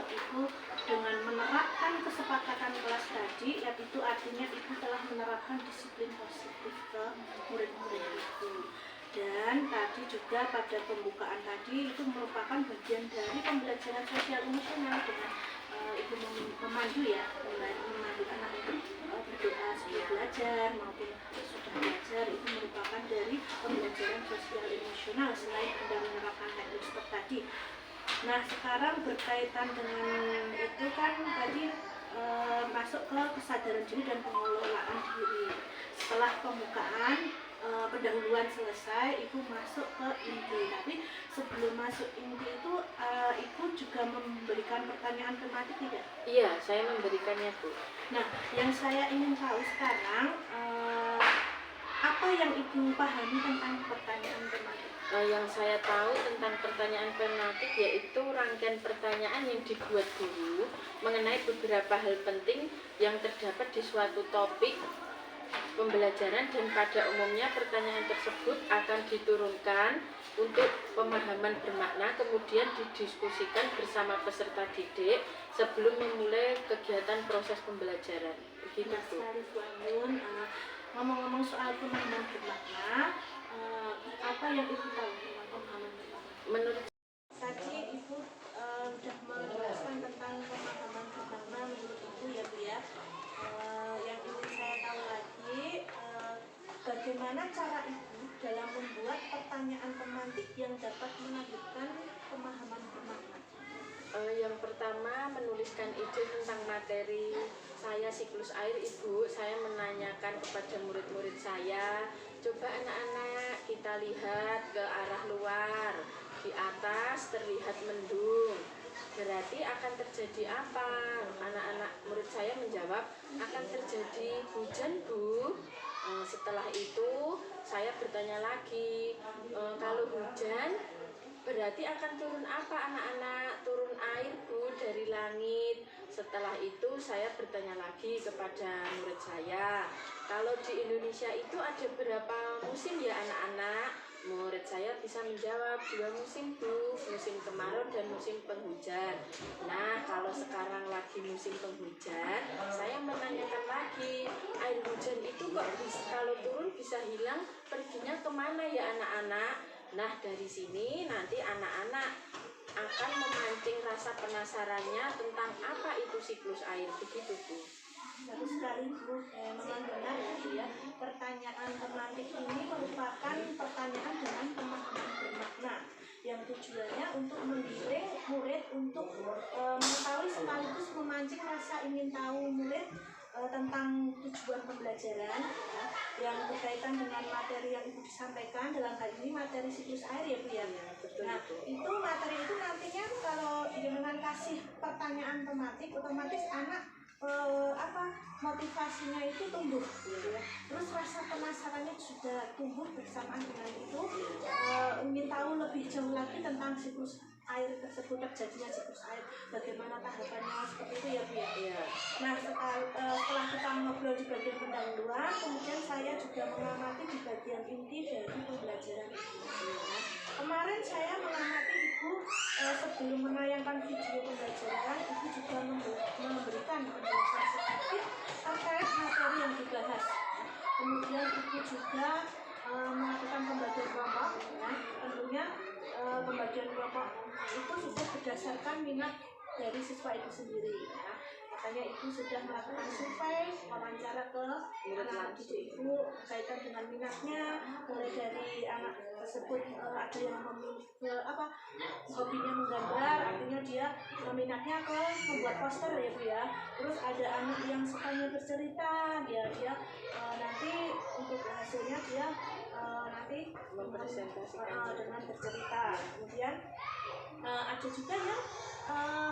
Ibu dengan menerapkan kesepakatan kelas tadi, itu artinya Ibu telah menerapkan disiplin positif ke murid-murid Ibu. Dan tadi juga pada pembukaan tadi itu merupakan bagian dari pembelajaran sosial emosional dengan Ibu memandu ya, memandu anak untuk berdoa sebelum belajar maupun sudah belajar, itu merupakan dari pembelajaran sosial emosional selain Anda menerapkan teknik stop tadi. Nah, sekarang berkaitan dengan itu kan tadi masuk ke kesadaran diri dan pengelolaan diri. Setelah pembukaan pendahuluan selesai, Ibu masuk ke inti. Tapi sebelum masuk inti itu, Ibu juga memberikan pertanyaan tematik tidak? Iya, saya memberikannya Bu. Nah, yang saya ingin tahu sekarang, apa yang Ibu pahami tentang pertanyaan tematik? Yang saya tahu tentang pertanyaan tematik yaitu rangkaian pertanyaan yang dibuat guru mengenai beberapa hal penting yang terdapat di suatu topik pembelajaran, dan pada umumnya pertanyaan tersebut akan diturunkan untuk pemahaman bermakna, kemudian didiskusikan bersama peserta didik sebelum memulai kegiatan proses pembelajaran. Begitu Bu. Ngomong-ngomong soal pemahaman bermakna, apa yang Ibu tahu tentang pemahaman bermakna? Menurut Tadi Ibu sudah menjelaskan tentang pemahaman bermakna menurut Ibu ya Bu ya. Yang ingin saya tahu lagi, bagaimana cara Ibu dalam membuat pertanyaan pemantik yang dapat menunjukkan pemahaman bermakna? Yang pertama, menuliskan ide tentang materi saya siklus air Ibu. Saya menanyakan kepada murid-murid saya, coba anak-anak kita lihat ke arah luar, di atas terlihat mendung, berarti akan terjadi apa? Anak-anak murid saya menjawab, akan terjadi hujan Bu. Setelah itu saya bertanya lagi, kalau hujan berarti akan turun apa anak-anak? Turun air Bu dari langit. Setelah itu saya bertanya lagi kepada murid saya, kalau di Indonesia itu ada berapa musim ya anak-anak? Murid saya bisa menjawab 2 musim Bu, musim kemarau dan musim penghujan. Nah, kalau sekarang lagi musim penghujan, saya menanyakan lagi, air hujan itu kok bisa, kalau turun bisa hilang, perginya kemana ya anak-anak? Nah, dari sini nanti anak-anak akan memancing rasa penasarannya tentang apa itu siklus air. Begitu Bu. Bagus sekali Bu, memang benar ya Bu ya. Pertanyaan tematik ini merupakan pertanyaan dengan pemahaman bermakna yang tujuannya untuk mendidik murid untuk mengetahui sekaligus memancing rasa ingin tahu murid tentang tujuan pembelajaran ya, yang berkaitan dengan materi yang Ibu disampaikan, dalam hal ini materi siklus air ya Bu ya. Nah, itu materi itu nantinya kalau dengan kasih pertanyaan tematik, otomatis anak motivasinya itu tumbuh gitu ya. Terus rasa penasarannya sudah tumbuh bersamaan dengan itu, ingin tahu lebih jauh lagi tentang siklus air tersebut, terjadinya siklus air, bagaimana tahapannya, seperti itu ya Bu ya. Nah, setelah kita ngobrol di bagian pendahuluan, kemudian saya juga mengamati di bagian inti dari pembelajaran itu. Kemarin saya mengamati Ibu sebelum menayangkan video pembelajaran, Ibu juga memberikan penjelasan sedikit terkait materi yang dibahas. Kemudian Ibu juga melakukan pembagian kelompok. Nah, tentunya pembagian kelompok itu sudah berdasarkan minat dari siswa itu sendiri. Ya. Makanya Ibu sudah melakukan survei, wawancara ke anak didik Ibu berkaitan dengan minatnya, mulai dari anak tersebut ada yang hobinya menggambar, artinya dia minatnya ke membuat poster ya Bu ya. Terus ada anak yang sukanya bercerita, dia nanti untuk hasilnya dia nanti mempresentasikan dengan bercerita. Kemudian ada juga yang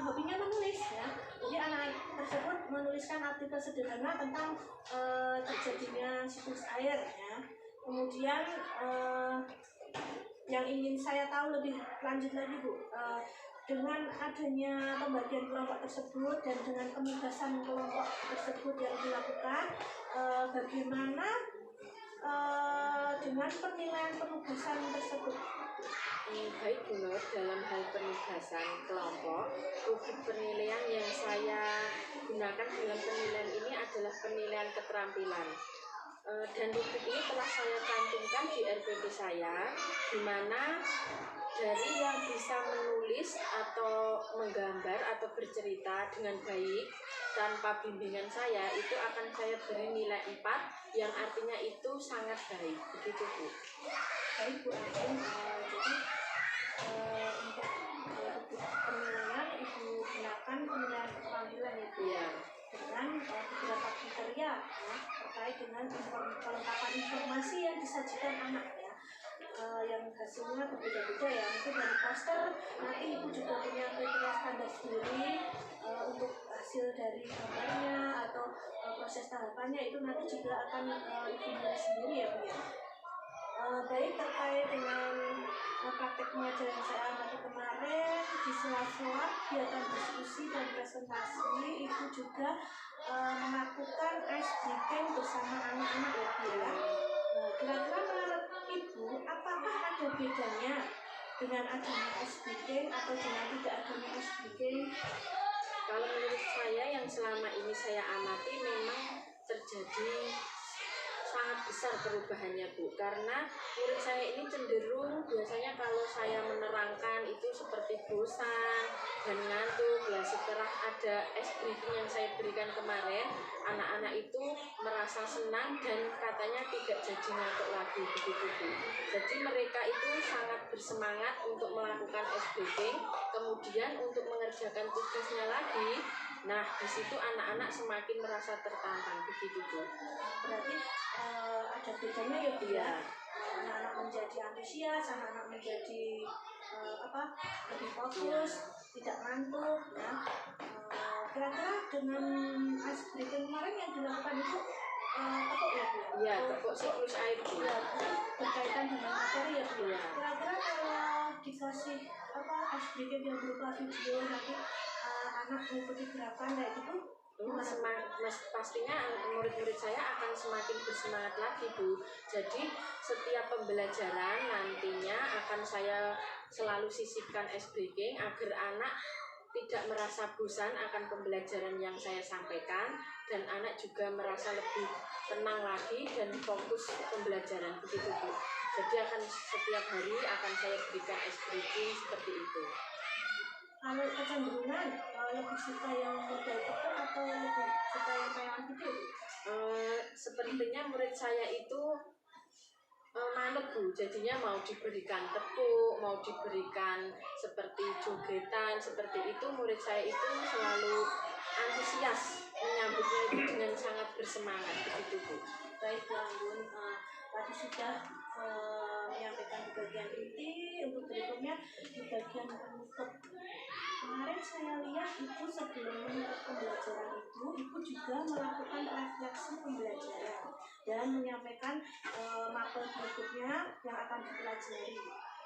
hobinya menulis ya. Jadi anak tersebut menuliskan artikel sederhana tentang terjadinya siklus air ya. Kemudian yang ingin saya tahu lebih lanjut lagi Bu, dengan adanya pembagian kelompok tersebut dan dengan penugasan kelompok tersebut yang dilakukan, bagaimana dengan penilaian penugasan tersebut? Baik Bu Nur, dalam hal penugasan kelompok, rubrik penilaian yang saya gunakan dalam penilaian ini adalah penilaian keterampilan. Dan rubrik ini telah saya cantumkan di RPP saya, di mana dari yang bisa menulis atau menggambar atau bercerita dengan baik tanpa bimbingan saya, itu akan saya beri nilai 4, yang artinya itu sangat baik. Begitu Bu. Baik Bu Agung, jadi untuk rubrik penilaian Ibu gunakan penilaian keterampilan ya Bu, Iya. dengan beberapa kriteria ya, terkait dengan kelengkapan informasi yang disajikan anak ya, yang hasilnya berbeda-beda ya. Mungkin dari poster nanti Ibu juga punya kriteria standar sendiri untuk hasil dari gambarnya atau proses tahapannya, itu nanti juga akan Ibu milih sendiri ya Bu ya. Baik, terkait dengan praktek mengajar yang saya amati kemarin, di sela-sela kegiatan diskusi dan presentasi, Ibu juga melakukan ice breaking bersama anak-anak ya Bu ya. Nah, kira-kira menurut Ibu, apakah ada bedanya dengan adanya ice breaking atau dengan tidak adanya ice breaking? Kalau menurut saya yang selama ini saya amati memang terjadi sangat besar perubahannya Bu, karena murid saya ini cenderung biasanya kalau saya menerangkan itu seperti bosan dan ngantuk. Nah, setelah ada ice breaking yang saya berikan kemarin, anak-anak itu merasa senang dan katanya tidak jadi ngantuk lagi, begitu Bu. Jadi mereka itu sangat bersemangat untuk melakukan ice breaking, kemudian untuk mengerjakan tugasnya lagi. Nah, di situ anak-anak semakin merasa tertantang, begitu Bu. Berarti ada bedanya ya Bu ya. Iya. Anak-anak menjadi antusias, anak-anak menjadi lebih fokus, tidak ngantuk ya. Kira-kira dengan ice breaking kemarin yang dilakukan itu tepuk ya Bu? Iya, tepuk siklus air Bu. Ya, berkaitan dengan materi ya Bu. Iya. Kira-kira kalau dikasih ice breaking yang berupa video nanti anak mengikuti gerakan kayak gitu, pastinya murid-murid saya akan semakin bersemangat lagi Bu. Jadi setiap pembelajaran nantinya akan saya selalu sisipkan ice breaking agar anak tidak merasa bosan akan pembelajaran yang saya sampaikan, dan anak juga merasa lebih tenang lagi dan fokus pembelajaran, begitu Bu. Jadi akan setiap hari akan saya berikan ice breaking seperti itu. Kalau kecenderungan lebih suka yang model tepuk atau lebih suka yang tayangan video? Sepertinya murid saya itu manut Bu, jadinya mau diberikan tepuk, mau diberikan seperti jogetan, seperti itu murid saya itu selalu antusias menyambutnya itu dengan sangat bersemangat, begitu Bu. Baik Bu Anggun, tadi sudah menyampaikan di bagian inti, untuk berikutnya di bagian penutup. Kemarin saya lihat Ibu sebelum menutup pembelajaran Ibu juga melakukan refleksi pembelajaran dan menyampaikan mapel berikutnya yang akan dipelajari.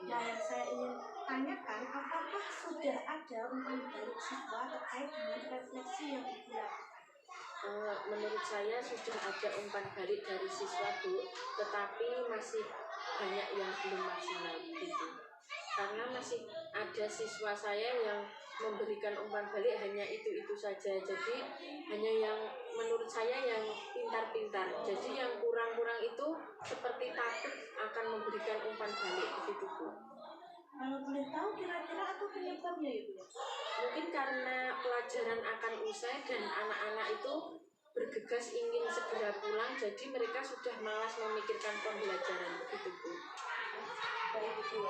Nah, yang saya ingin tanyakan, apakah sudah ada umpan balik siswa terkait dengan refleksi yang Ibu lakukan? Menurut saya sudah ada umpan balik dari siswa Bu, tetapi masih banyak yang belum maksimal begitu. Karena masih ada siswa saya yang memberikan umpan balik hanya itu saja. Jadi hanya yang menurut saya yang pintar-pintar. Jadi yang kurang-kurang itu seperti takut akan memberikan umpan balik, begitu Bu. Kalau boleh tahu kira-kira apa penyebabnya Ibu? Mungkin karena pelajaran akan usai dan anak-anak itu bergegas ingin segera pulang, jadi mereka sudah malas memikirkan pembelajaran, begitu Bu. Baik Ibu,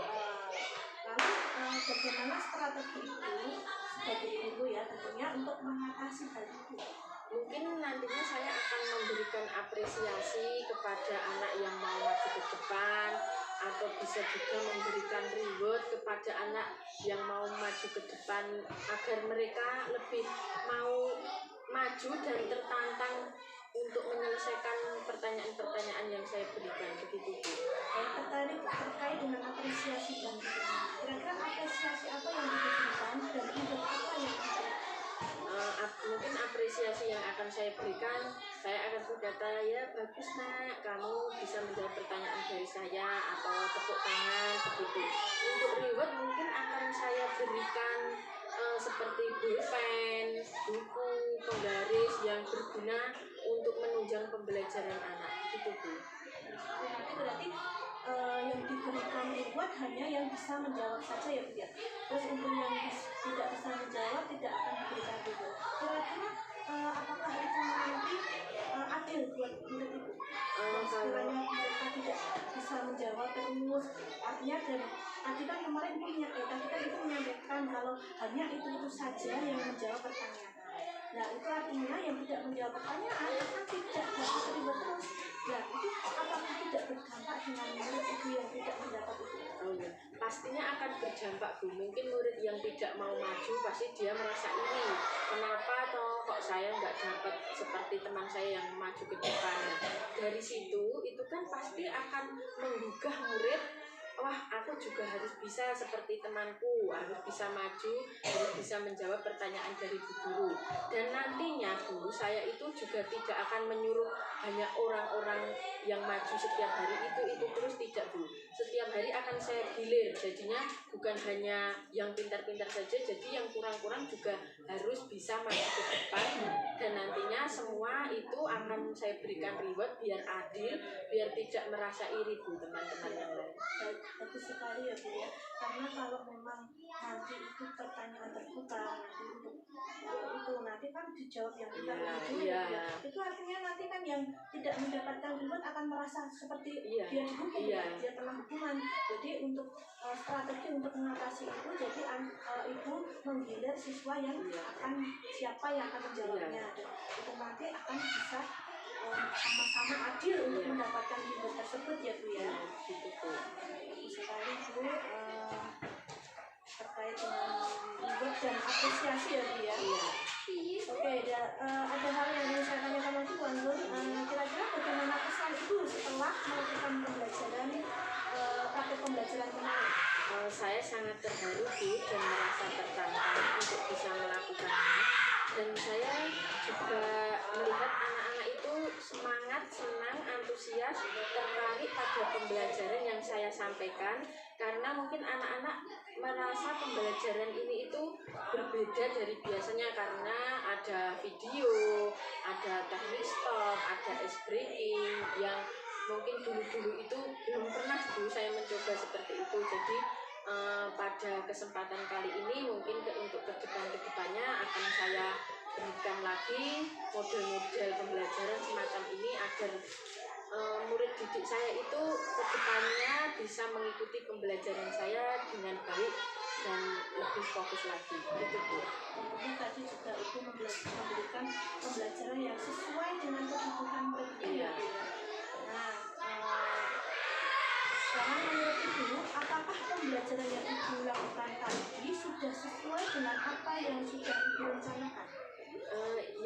lalu bagaimana strategi Ibu sebagai guru ya tentunya untuk mengatasi hal itu? Mungkin nantinya saya akan memberikan apresiasi kepada anak yang mau maju ke depan, atau bisa juga memberikan reward kepada anak yang mau maju ke depan agar mereka lebih mau maju dan tertantang untuk menyelesaikan pertanyaan-pertanyaan yang saya berikan, begitu Bu. Terkait dengan apresiasi dan kira-kira apresiasi apa yang diberikan dan untuk apa yang diberikan? Mungkin apresiasi yang akan saya berikan, saya akan berkata, ya bagus nak, kamu bisa menjawab pertanyaan dari saya, atau tepuk tangan begitu. Untuk reward mungkin akan saya berikan seperti pulpen, buku, penggaris yang berguna untuk menunjang pembelajaran anak gitu Bu. Nanti berarti yang diberikan reward hanya yang bisa menjawab saja ya Bu ya. Terus untuk yang tidak bisa menjawab tidak akan diberikan reward. Kira-kira apakah itu nanti adil buat murid Ibu? Sekiranya mereka tidak bisa menjawab terus, artinya dan tadi kan kemarin Ibu menyampaikan kalau hanya itu saja yang menjawab pertanyaan. Nah itu artinya yang tidak menjawab pertanyaan kan tidak dapat reward terus. Nah itu apakah tidak berdampak dengan murid Ibu yang tidak mendapat itu? Oh ya, pastinya akan berdampak Bu. Mungkin murid yang tidak mau maju pasti dia merasa iri. Kenapa toh kok saya nggak dapat seperti teman saya yang maju ke depan? Dari situ itu kan pasti akan menggugah murid. Wah, aku juga harus bisa seperti temanku, harus bisa maju, harus bisa menjawab pertanyaan dari Bu Guru. Dan nantinya Bu, saya itu juga tidak akan menyuruh hanya orang-orang yang maju setiap hari itu terus, tidak Bu. Setiap hari akan saya gilir, jadinya bukan hanya yang pintar-pintar saja, jadi yang kurang-kurang juga harus bisa maju ke depan. Dan nantinya semua itu akan saya berikan reward biar adil, biar tidak merasa iri Bu teman-teman yang lain. Bagus sekali ya Bu ya, karena kalau memang nanti itu pertanyaan terbuka nanti untuk itu nanti kan dijawab yang kita tuju ya. Itu artinya nanti kan yang tidak mendapatkan reward akan merasa seperti dia dihukum, dia kena hukuman. Jadi untuk strategi untuk mengatasi itu, jadi ibu menggilir siswa yang akan siapa yang akan menjawabnya, dan itu nanti akan bisa sama-sama adil untuk mendapatkan reward tersebut ya Bu ya. Bagus sekali Bu terkait dengan reward dan apresiasi ya Bu ya. Oke, ada hal yang ingin saya tanyakan lagi Bu Anzul. Kira-kira bagaimana kesan Ibu setelah melakukan pembelajaran praktek pembelajaran kemarin? Saya sangat terharu Bu dan merasa tertantang untuk bisa melakukannya. Dan saya juga melihat anak-anak itu semangat, senang, antusias, tertarik pada pembelajaran yang saya sampaikan. Karena mungkin anak-anak merasa pembelajaran ini itu berbeda dari biasanya, karena ada video, ada teknik stop, ada ice breaking yang mungkin dulu-dulu itu belum pernah Bu saya mencoba seperti itu. Jadi pada kesempatan kali ini mungkin untuk kedepannya akan saya berikan lagi model-model pembelajaran semacam ini agar murid didik saya itu kedepannya bisa mengikuti pembelajaran saya dengan baik dan lebih fokus lagi. Itu Bu. Tentunya tadi juga Ibu memberikan pembelajaran yang sesuai dengan kebutuhan murid Ibu. Nah, sekarang menurut Ibu, apakah pembelajaran yang Ibu lakukan tadi sudah sesuai dengan apa yang sudah Ibu rencanakan?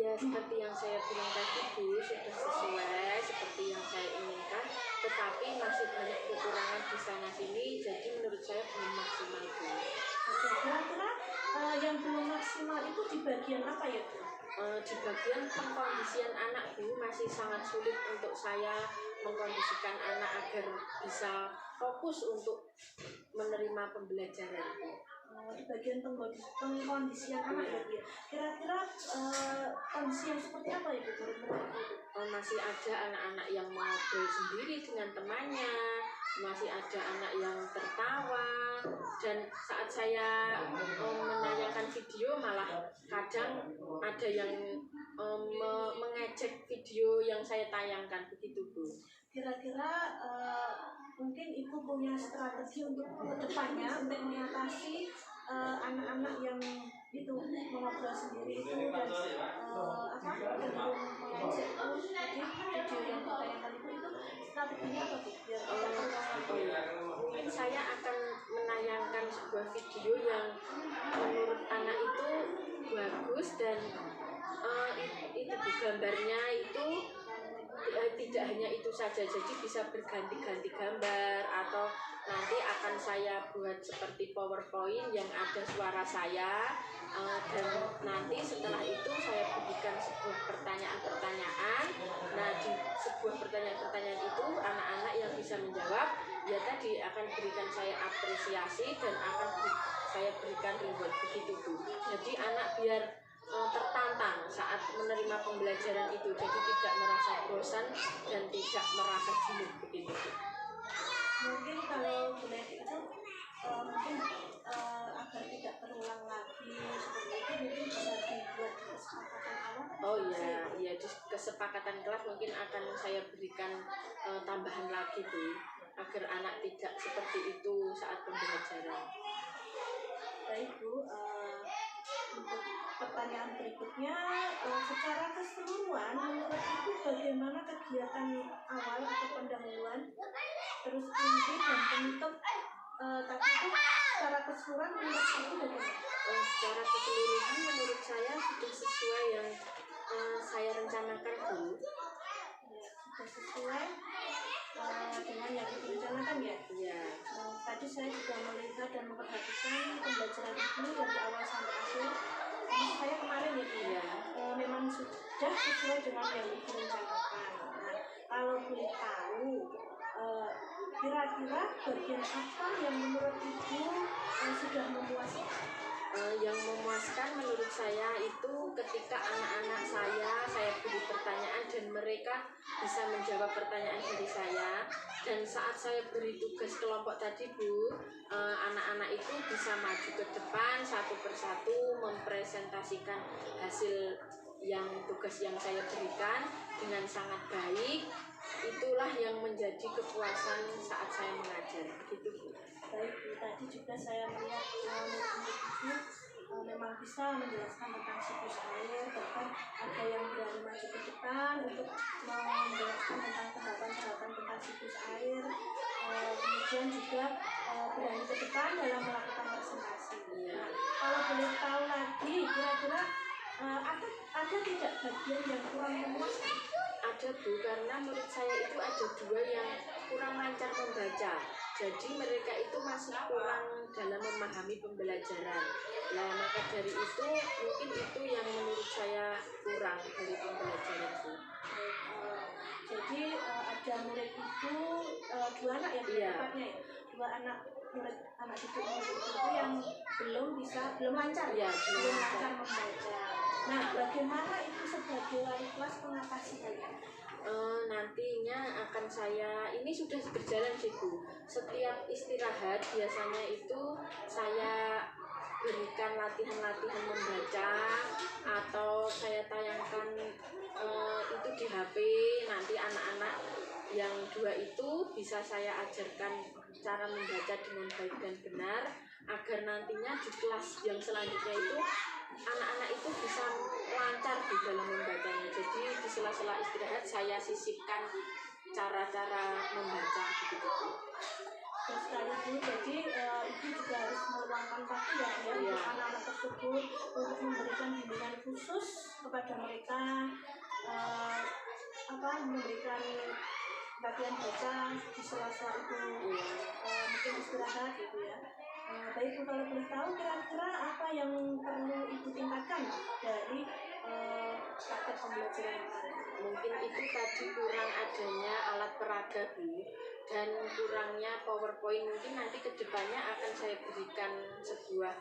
Ya seperti yang saya bilang tadi Bu, sudah sesuai seperti yang saya inginkan, tetapi masih banyak kekurangan di sana sini, jadi menurut saya belum maksimal Bu. Oke, kira-kira yang belum maksimal itu di bagian apa ya Bu? Di bagian pengkondisian anak Bu, masih sangat sulit untuk saya mengkondisikan anak agar bisa fokus untuk menerima pembelajaran Bu. Di bagian pengkondisian anak ya Bu. Kira-kira kondisi yang seperti apa ya Bu? Masih ada anak-anak yang mengobrol sendiri dengan temannya, masih ada anak yang tertawa, dan saat saya menayangkan video malah kadang ada yang mengejek video yang saya tayangkan begitu Bu. Kira-kira mungkin Ibu punya strategi untuk kedepannya untuk mengatasi anak-anak yang itu mengobrol sendiri itu dan cenderung mengejek itu jadi video yang ditayangkan itu strateginya apa Bu? Mungkin saya akan menayangkan sebuah video yang menurut anak itu bagus dan itu gambarnya itu tidak hanya itu saja, jadi bisa berganti-ganti gambar, atau nanti akan saya buat seperti PowerPoint yang ada suara saya, dan nanti setelah itu saya berikan berikan sebuah pertanyaan-pertanyaan. Nah, di sebuah pertanyaan-pertanyaan itu anak-anak yang bisa menjawab ya tadi akan berikan saya apresiasi dan akan saya berikan reward begitu Bu. Jadi anak biar tertantang saat menerima pembelajaran itu, jadi tidak merasa bosan dan tidak merasa jenuh begitu Bu. Mungkin kalau boleh itu mungkin agar tidak terulang lagi seperti itu mungkin bisa dibuat kesepakatan awal. Oh iya, ya di kesepakatan kelas mungkin akan saya berikan tambahan lagi Bu, agar anak tidak seperti itu saat pembelajaran. Baik Bu, untuk pertanyaan berikutnya, secara keseluruhan menurut Ibu bagaimana kegiatan awal atau pendahuluan, terus inti dan penutup tadi itu secara keseluruhan menurut Ibu bagaimana? Secara keseluruhan menurut saya sudah sesuai yang saya rencanakan Bu. Ya, sudah sesuai dengan yang direncanakan ya. Iya. Tadi saya juga melihat dan memperhatikan pembelajaran Ibu dari awal sampai akhir. Ini saya kemarin ya Bu, Iya. memang sudah sesuai dengan yang Ibu rencanakan. Nah, kalau boleh tahu, kira-kira bagian apa yang menurut Ibu sudah memuaskan? Yang memuaskan menurut saya itu ketika anak-anak saya beri pertanyaan dan mereka bisa menjawab pertanyaan dari saya, dan saat saya beri tugas kelompok tadi Bu, anak-anak itu bisa maju ke depan satu persatu mempresentasikan hasil yang tugas yang saya berikan dengan sangat baik. Itulah yang menjadi kepuasan saat saya mengajar begitu Bu. Baik Bu, tadi juga saya melihat murid-murid Ibu memang bisa menjelaskan tentang siklus air, bahkan ada yang berani maju ke depan untuk menjelaskan tentang tahapan-tahapan tentang siklus air, kemudian juga berani ke depan dalam melakukan presentasi. Nah, kalau boleh tahu lagi, kira-kira ada tidak bagian yang kurang memuaskan? Ada Bu, karena menurut saya itu ada dua yang kurang lancar membaca. Jadi mereka itu masih kurang dalam memahami pembelajaran. Nah, maka dari itu mungkin itu yang menurut saya kurang dari pembelajaran Bu. Jadi ada murid Ibu dua anak ya Iya. tepatnya ya, dua anak didik murid itu yang belum lancar Iya, belum lancar membaca. Nah, bagaimana Ibu sebagai wali kelas mengatasi hal ini? Nantinya akan saya, ini sudah berjalan sih Bu. Setiap istirahat biasanya itu saya berikan latihan-latihan membaca atau saya tayangkan itu di HP. Nanti anak-anak yang dua itu bisa saya ajarkan cara membaca dengan baik dan benar, agar nantinya di kelas yang selanjutnya itu anak-anak itu bisa lancar di dalam membacanya. Jadi di sela-sela istirahat saya sisipkan cara-cara membaca begitu. Terus sekali Bu, jadi Ibu juga harus meluangkan waktu ya untuk anak-anak tersebut untuk memberikan bimbingan khusus kepada mereka, memberikan latihan baca di sela-sela itu mungkin istirahat gitu ya. Baik Bu, kalau boleh tahu kira-kira apa yang perlu Ibu tingkatkan dari praktek pembelajaran kemarin? Mungkin itu tadi kurang adanya alat peraga Bu, dan kurangnya PowerPoint. Mungkin nanti kedepannya akan saya berikan sebuah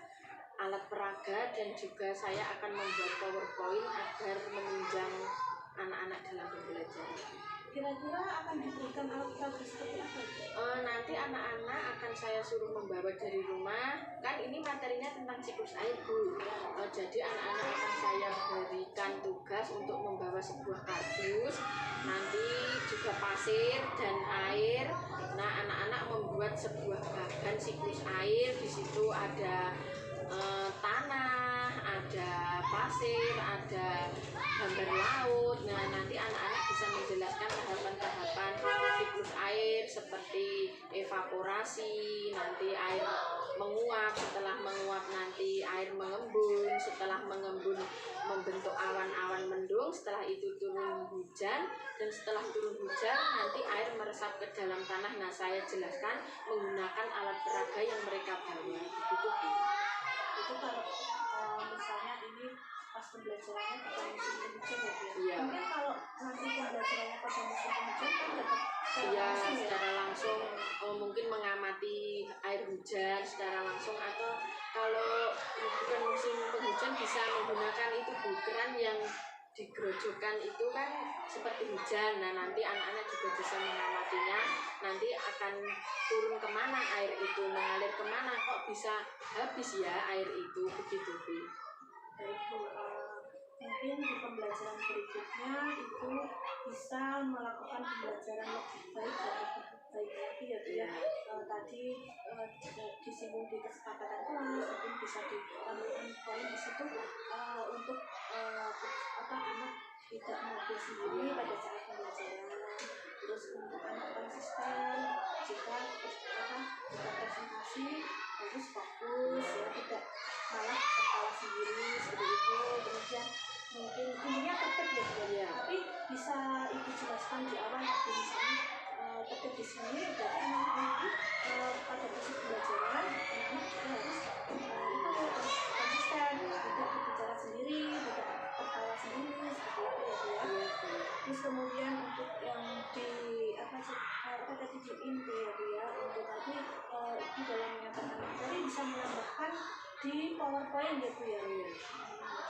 alat peraga dan juga saya akan membuat PowerPoint agar menunjang anak-anak dalam pembelajaran. Kira-kira akan diberikan alat peraga seperti apa? Nanti anak-anak akan saya suruh membawa dari rumah. Kan ini materinya tentang siklus air Bu. Jadi anak-anak akan saya berikan tugas untuk membawa sebuah kardus, nanti juga pasir dan air. Nah, anak-anak membuat sebuah bagan siklus air. Di situ ada tanah, ada pasir, ada gambar laut. Nah, nanti anak-anak bisa menjelaskan tahapan-tahapan siklus air seperti evaporasi, nanti air menguap, setelah menguap nanti air mengembun, setelah mengembun membentuk awan-awan mendung, setelah itu turun hujan, dan setelah turun hujan nanti air meresap ke dalam tanah. Nah, saya jelaskan menggunakan alat peraga yang mereka bawa begitu Bu. Itu kalau misalnya ini pas pembelajarannya tentang sistem langsung ya. secara langsung, mungkin mengamati air hujan secara langsung, atau kalau bukan musim penghujan bisa menggunakan itu bukeran yang digerojokkan itu kan seperti hujan. Nah nanti anak-anak juga bisa mengamatinya, nanti akan turun kemana air itu, mengalir kemana, kok bisa habis ya air itu, begitu Bu. Baik Bu, mungkin di pembelajaran berikutnya itu bisa melakukan pembelajaran lebih baik dan lebih baik lagi ya Bu ya. Tadi disinggung di kesepakatan kelas, mungkin bisa ditambahkan poin di situ untuk anak tidak mengambil sendiri pada saat pembelajaran, terus untuk anak konsisten jika presentasi harus fokus ya, tidak malah tertawa sendiri seperti itu. Kemudian mungkin intinya tertib ya Bu ya, tapi bisa Ibu jelaskan di awal tadi misalnya tertib di sini berarti anak-anak pada proses pembelajaran anak-anak juga harus itu harus konsisten, tidak berbicara sendiri, tidak tertawa sendiri seperti itu ya Bu ya. Terus kemudian untuk yang di tadi di inti ya Bu ya, untuk tadi itu dalam menyatakan materi bisa menambahkan di PowerPoint ya Bu ya.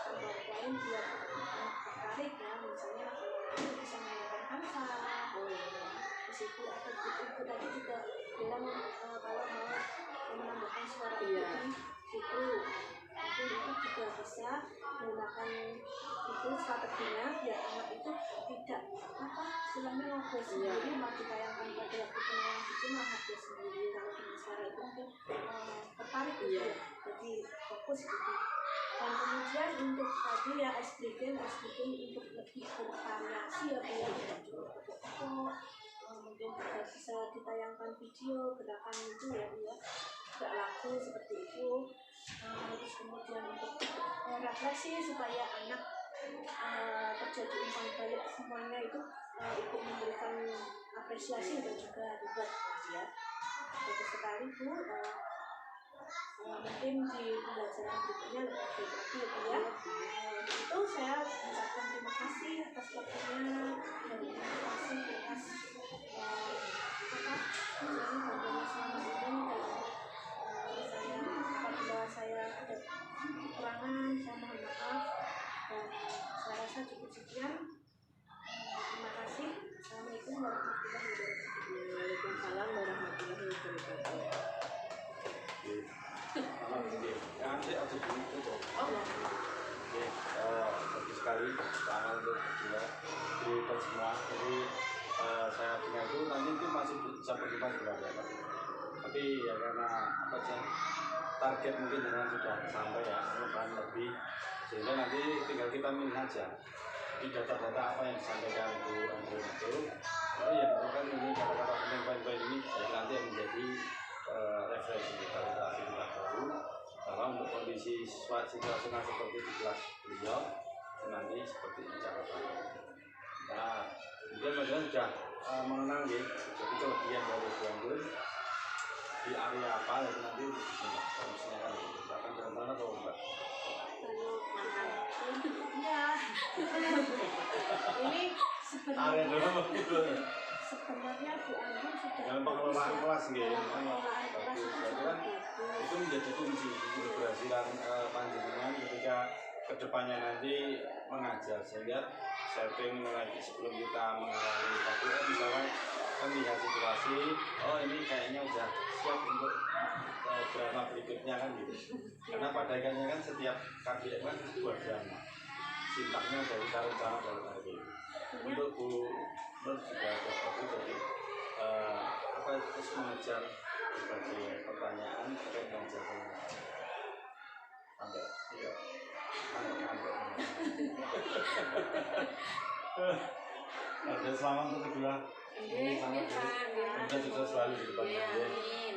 PowerPoint biar anak tertarik ya, misalnya bisa menggunakan Canva. Di situ atau Ibu tadi juga bilang kalau mau menambahkan suara itu di situ, mungkin itu juga bisa menggunakan itu strateginya biar anak itu tidak istilahnya ngobrol sendiri, malah ditayangkan pada waktu penayangan itu malah ngobrol sendiri. Kalau dengan suara itu mungkin tertarik gitu ya, jadi fokus gitu. Dan kemudian untuk tadi ya ice breaking untuk lebih bervariasi ya Bu ya, tidak cuma pakai foto, mungkin juga bisa ditayangkan video gerakan itu ya Bu ya, gak laku seperti itu. Terus kemudian untuk refleksi supaya anak terjadi umpan balik semuanya itu ikut memberikan apresiasi dan juga reward ya. Bagus sekali Bu. Mungkin di pembelajaran berikutnya lebih baik lagi ya Bu ya. Itu saya ucapkan terima kasih atas waktunya dan terima kasih atas bantuan selama ini. Dan apabila saya ada kekurangan saya mohon maaf, dan saya rasa cukup sekian. Terima kasih. Assalamualaikum warahmatullahi wabarakatuh. Waalaikumsalam warahmatullahi wabarakatuh. Nanti ada buku kok. Oke, bagus sekali. Selamat untuk berdua di semua. Jadi saya dengar itu nanti itu masih bisa berkembang sebenarnya, Pak. Tapi ya karena apa sih target mungkin dengan sudah sampai ya, bukan lebih, sehingga nanti tinggal kita milih aja. Di data-data apa yang disampaikan Bu Andrew itu ya bukan ini kata-kata penting poin-poin ini, jadi nanti yang menjadi referensi kita baru bahwa untuk kondisi situasional seperti di kelas beliau nanti seperti ini catatannya. Nah, kemudian bagaimana sudah mengenang ya, jadi kelebihan dari Bu Andrew di area apa itu nanti kondisinya kan akan berkembang atau enggak? Enggak. Ini sebenarnya Bu Andrew sudah dalam pengelolaan kelas gitu, pengelolaan kelas itu menjadi kunci keberhasilan panjenengan ketika kedepannya nanti mengajar, sehingga setting mulai sebelum kita mengawali tapi misalnya kan lihat situasi, oh ini kayaknya udah siap untuk drama berikutnya kan gitu. Karena pada akhirnya kan setiap KBM kan sebuah drama, sintaknya dari rencana dari tadi. Untuk Bu Nur juga ada bagus, jadi terus mengejar berbagai pertanyaan terkait dengan jawaban sampai iya ada selamat untuk kedua ini sangat kita sukses selalu di depannya ya. Amin.